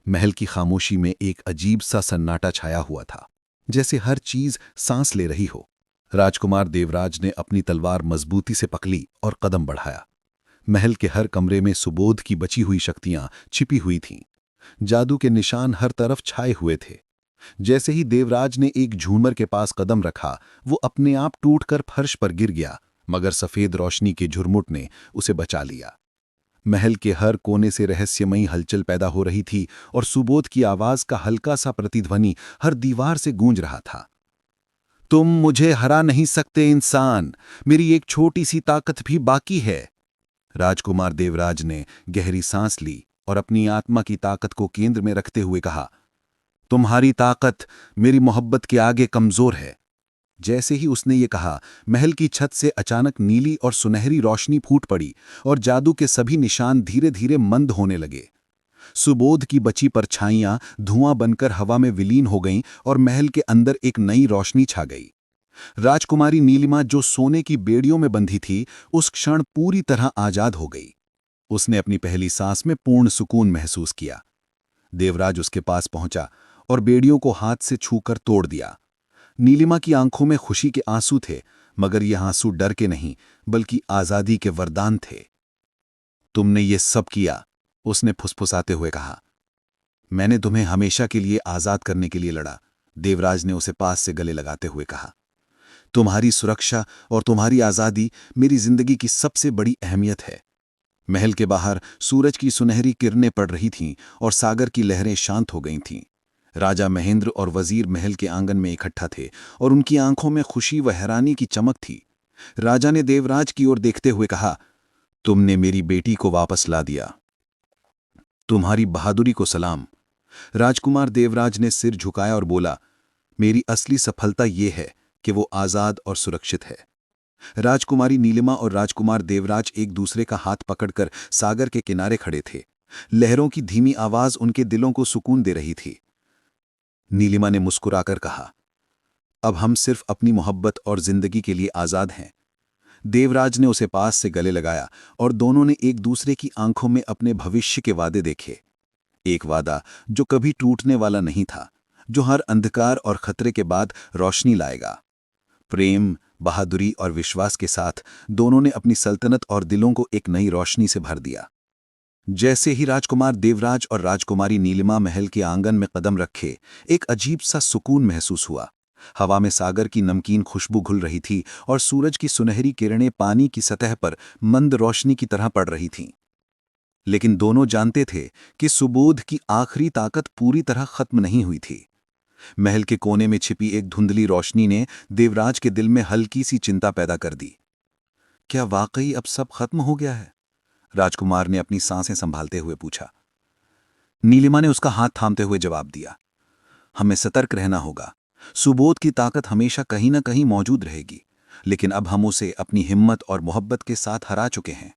महल की खामोशी में एक अजीब सा सन्नाटा छाया हुआ था, जैसे हर चीज सांस ले रही हो। राजकुमार देवराज ने अपनी तलवार मजबूती से पकड़ी और कदम बढ़ाया। महल के हर कमरे में सुबोध की बची हुई शक्तियां छिपी हुई थीं। जादू के निशान हर तरफ छाए हुए थे। जैसे ही देवराज ने एक झूमर के पास कदम रखा, वो अपने आप टूटकर फर्श पर गिर गया, मगर सफेद रोशनी के झुरमुट ने उसे बचा लिया। महल के हर कोने से रहस्यमयी हलचल पैदा हो रही थी और सुबोध की आवाज का हल्का सा प्रतिध्वनि हर दीवार से गूंज रहा था। तुम मुझे हरा नहीं सकते इंसान, मेरी एक छोटी सी ताकत भी बाकी है। राजकुमार देवराज ने गहरी सांस ली और अपनी आत्मा की ताकत को केंद्र में रखते हुए कहा, तुम्हारी ताकत मेरी मोहब्बत के आगे कमजोर है। जैसे ही उसने ये कहा, महल की छत से अचानक नीली और सुनहरी रोशनी फूट पड़ी और जादू के सभी निशान धीरे धीरे मंद होने लगे। सुबोध की बची परछाइयां धुआं बनकर हवा में विलीन हो गईं और महल के अंदर एक नई रोशनी छा गई। राजकुमारी नीलिमा, जो सोने की बेड़ियों में बंधी थी, उस क्षण पूरी तरह आजाद हो गई। उसने अपनी पहली सांस में पूर्ण सुकून महसूस किया। देवराज उसके पास पहुंचा और बेड़ियों को हाथ से छूकर तोड़ दिया। नीलिमा की आंखों में खुशी के आंसू थे, मगर ये आंसू डर के नहीं, बल्कि आजादी के वरदान थे। तुमने ये सब किया, उसने फुसफुसाते हुए कहा। मैंने तुम्हें हमेशा के लिए आजाद करने के लिए लड़ा, देवराज ने उसे पास से गले लगाते हुए कहा। तुम्हारी सुरक्षा और तुम्हारी आजादी मेरी जिंदगी की सबसे बड़ी अहमियत है। महल के बाहर सूरज की सुनहरी किरणें पड़ रही थीं और सागर की लहरें शांत हो गई थीं। राजा महेंद्र और वजीर महल के आंगन में इकट्ठा थे और उनकी आंखों में खुशी व हैरानी की चमक थी। राजा ने देवराज की ओर देखते हुए कहा, तुमने मेरी बेटी को वापस ला दिया। तुम्हारी बहादुरी को सलाम। राजकुमार देवराज ने सिर झुकाया और बोला, मेरी असली सफलता यह है कि वो आजाद और सुरक्षित है। राजकुमारी नीलिमा और राजकुमार देवराज एक दूसरे का हाथ पकड़कर सागर के किनारे खड़े थे। लहरों की धीमी आवाज उनके दिलों को सुकून दे रही थी। नीलिमा ने मुस्कुराकर कहा, अब हम सिर्फ अपनी मोहब्बत और जिंदगी के लिए आजाद हैं। देवराज ने उसे पास से गले लगाया और दोनों ने एक दूसरे की आंखों में अपने भविष्य के वादे देखे। एक वादा जो कभी टूटने वाला नहीं था, जो हर अंधकार और खतरे के बाद रोशनी लाएगा। प्रेम, बहादुरी और विश्वास के साथ दोनों ने अपनी सल्तनत और दिलों को एक नई रोशनी से भर दिया। जैसे ही राजकुमार देवराज और राजकुमारी नीलिमा महल के आंगन में कदम रखे, एक अजीब सा सुकून महसूस हुआ। हवा में सागर की नमकीन खुशबू घुल रही थी और सूरज की सुनहरी किरणें पानी की सतह पर मंद रोशनी की तरह पड़ रही थीं। लेकिन दोनों जानते थे कि सुबोध की आखिरी ताकत पूरी तरह खत्म नहीं हुई थी। महल के कोने में छिपी एक धुंधली रोशनी ने देवराज के दिल में हल्की सी चिंता पैदा कर दी। क्या वाकई अब सब खत्म हो गया है? राजकुमार ने अपनी सांसें संभालते हुए पूछा। नीलिमा ने उसका हाथ थामते हुए जवाब दिया, हमें सतर्क रहना होगा। सुबोध की ताकत हमेशा कहीं न कहीं मौजूद रहेगी, लेकिन अब हम उसे अपनी हिम्मत और मोहब्बत के साथ हरा चुके हैं।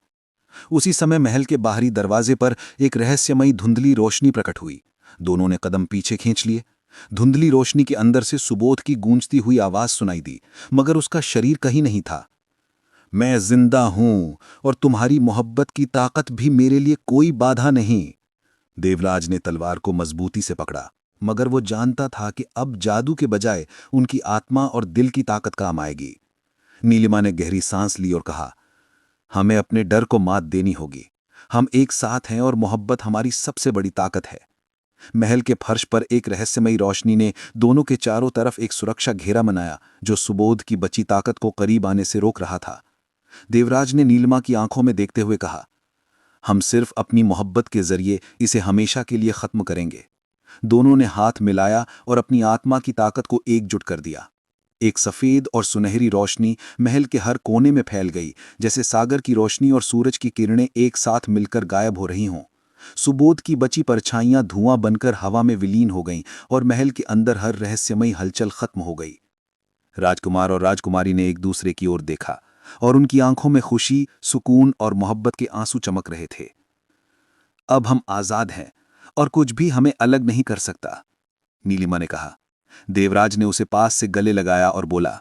उसी समय महल के बाहरी दरवाजे पर एक रहस्यमयी धुंधली रोशनी प्रकट हुई। दोनों ने कदम पीछे खींच लिए। धुंधली रोशनी के अंदर से सुबोध की गूंजती हुई आवाज सुनाई दी, मगर उसका शरीर कहीं नहीं था। मैं जिंदा हूं और तुम्हारी मोहब्बत की ताकत भी मेरे लिए कोई बाधा नहीं। देवराज ने तलवार को मजबूती से पकड़ा, मगर वो जानता था कि अब जादू के बजाय उनकी आत्मा और दिल की ताकत काम आएगी। नीलिमा ने गहरी सांस ली और कहा, हमें अपने डर को मात देनी होगी। हम एक साथ हैं और मोहब्बत हमारी सबसे बड़ी ताकत है। महल के फर्श पर एक रहस्यमयी रोशनी ने दोनों के चारों तरफ एक सुरक्षा घेरा बनाया, जो सुबोध की बची ताकत को करीब आने से रोक रहा था। देवराज ने नीलिमा की आंखों में देखते हुए कहा, हम सिर्फ अपनी मोहब्बत के जरिए इसे हमेशा के लिए खत्म करेंगे। दोनों ने हाथ मिलाया और अपनी आत्मा की ताकत को एकजुट कर दिया। एक सफेद और सुनहरी रोशनी महल के हर कोने में फैल गई, जैसे सागर की रोशनी और सूरज की किरणें एक साथ मिलकर गायब हो रही हों। सुबोध की बची परछाइयां धुआं बनकर हवा में विलीन हो गईं और महल के अंदर हर रहस्यमयी हलचल खत्म हो गई। राजकुमार और राजकुमारी ने एक दूसरे की ओर देखा और उनकी आंखों में खुशी, सुकून और मोहब्बत के आंसू चमक रहे थे। अब हम आजाद हैं और कुछ भी हमें अलग नहीं कर सकता, नीलिमा ने कहा। देवराज ने उसे पास से गले लगाया और बोला,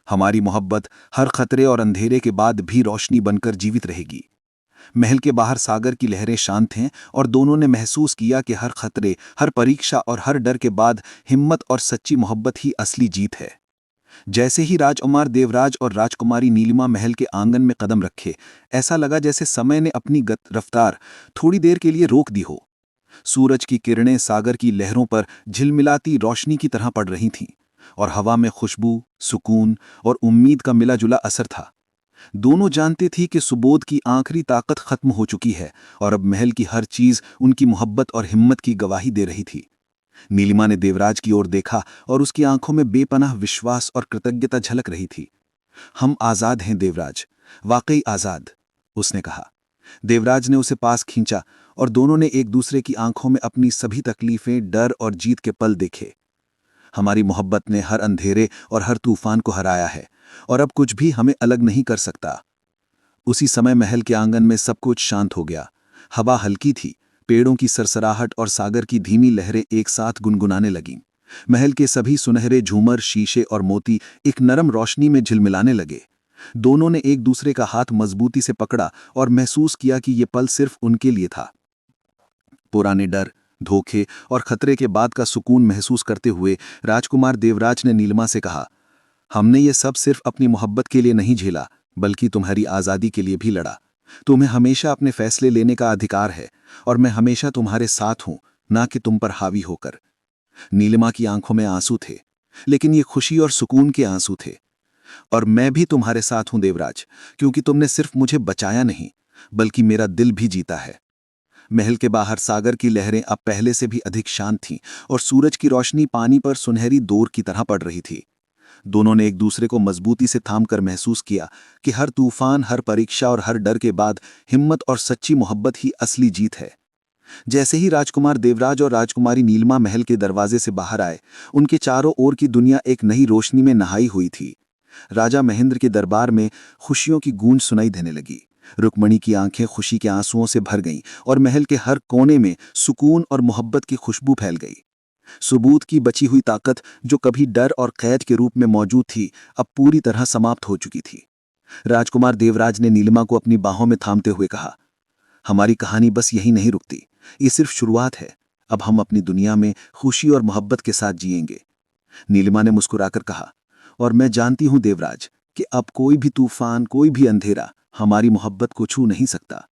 हमारी मोहब्बत हर खतरे और अंधेरे के बाद भी रोशनी बनकर जीवित रहेगी। महल के बाहर सागर की लहरें शांत हैं और दोनों ने महसूस किया कि हर खतरे, हर परीक्षा और हर डर के बाद हिम्मत और सच्ची मोहब्बत ही असली जीत है। जैसे ही राजकुमार देवराज और राजकुमारी नीलिमा महल के आंगन में कदम रखे, ऐसा लगा जैसे समय ने अपनी रफ्तार थोड़ी देर के लिए रोक दी हो। सूरज की किरणें सागर की लहरों पर झिलमिलाती रोशनी की तरह पड़ रही थीं और हवा में खुशबू, सुकून और उम्मीद का मिला-जुला असर था। दोनों जानते थी कि सुबोध की आखिरी ताकत खत्म हो चुकी है और अब महल की हर चीज उनकी मोहब्बत और हिम्मत की गवाही दे रही थी। नीलिमा ने देवराज की ओर देखा और उसकी आंखों में बेपनाह विश्वास और कृतज्ञता झलक रही थी। हम आजाद हैं देवराज, वाकई आजाद, उसने कहा। देवराज ने उसे पास खींचा और दोनों ने एक दूसरे की आंखों में अपनी सभी तकलीफें, डर और जीत के पल देखे। हमारी मोहब्बत ने हर अंधेरे और हर तूफान को हराया है और अब कुछ भी हमें अलग नहीं कर सकता। उसी समय महल के आंगन में सब कुछ शांत हो गया। हवा हल्की थी, पेड़ों की सरसराहट और सागर की धीमी लहरें एक साथ गुनगुनाने लगीं। महल के सभी सुनहरे झूमर, शीशे और मोती एक नरम रोशनी में झिलमिलाने लगे। दोनों ने एक दूसरे का हाथ मजबूती से पकड़ा और महसूस किया कि ये पल सिर्फ उनके लिए था। पुराने डर, धोखे और खतरे के बाद का सुकून महसूस करते हुए राजकुमार देवराज ने नीलिमा से कहा, हमने ये सब सिर्फ अपनी मोहब्बत के लिए नहीं झेला, बल्कि तुम्हारी आज़ादी के लिए भी लड़ा। तुम्हें हमेशा अपने फैसले लेने का अधिकार है और मैं हमेशा तुम्हारे साथ हूं, ना कि तुम पर हावी होकर। नीलिमा की आंखों में आंसू थे, लेकिन ये खुशी और सुकून के आंसू थे। और मैं भी तुम्हारे साथ हूं देवराज, क्योंकि तुमने सिर्फ मुझे बचाया नहीं, बल्कि मेरा दिल भी जीता है। महल के बाहर सागर की लहरें अब पहले से भी अधिक शांत थीं और सूरज की रोशनी पानी पर सुनहरी डोर की तरह पड़ रही थी। दोनों ने एक दूसरे को मजबूती से थामकर महसूस किया कि हर तूफान, हर परीक्षा और हर डर के बाद हिम्मत और सच्ची मोहब्बत ही असली जीत है। जैसे ही राजकुमार देवराज और राजकुमारी नीलिमा महल के दरवाजे से बाहर आए, उनके चारों ओर की दुनिया एक नई रोशनी में नहाई हुई थी। राजा महेंद्र के दरबार में खुशियों की गूंज सुनाई देने लगी। रुक्मणी की आंखें खुशी के आंसुओं से भर गईं और महल के हर कोने में सुकून और मोहब्बत की खुशबू फैल गई। सबूत की बची हुई ताकत, जो कभी डर और कैद के रूप में मौजूद थी, अब पूरी तरह समाप्त हो चुकी थी। राजकुमार देवराज ने नीलिमा को अपनी बाहों में थामते हुए कहा, हमारी कहानी बस यही नहीं रुकती, ये सिर्फ शुरुआत है। अब हम अपनी दुनिया में खुशी और मोहब्बत के साथ जिएंगे। नीलिमा ने मुस्कुराकर कहा, और मैं जानती हूं देवराज कि अब कोई भी तूफान, कोई भी अंधेरा हमारी मोहब्बत को छू नहीं सकता।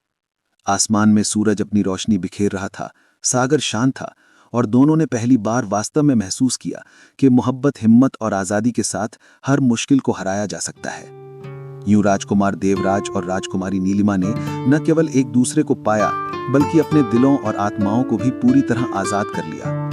आसमान में सूरज अपनी रोशनी बिखेर रहा था, सागर शांत था और दोनों ने पहली बार वास्तव में महसूस किया कि मोहब्बत, हिम्मत और आज़ादी के साथ हर मुश्किल को हराया जा सकता है। यूं राजकुमार देवराज और राजकुमारी नीलिमा ने न केवल एक दूसरे को पाया, बल्कि अपने दिलों और आत्माओं को भी पूरी तरह आज़ाद कर लिया।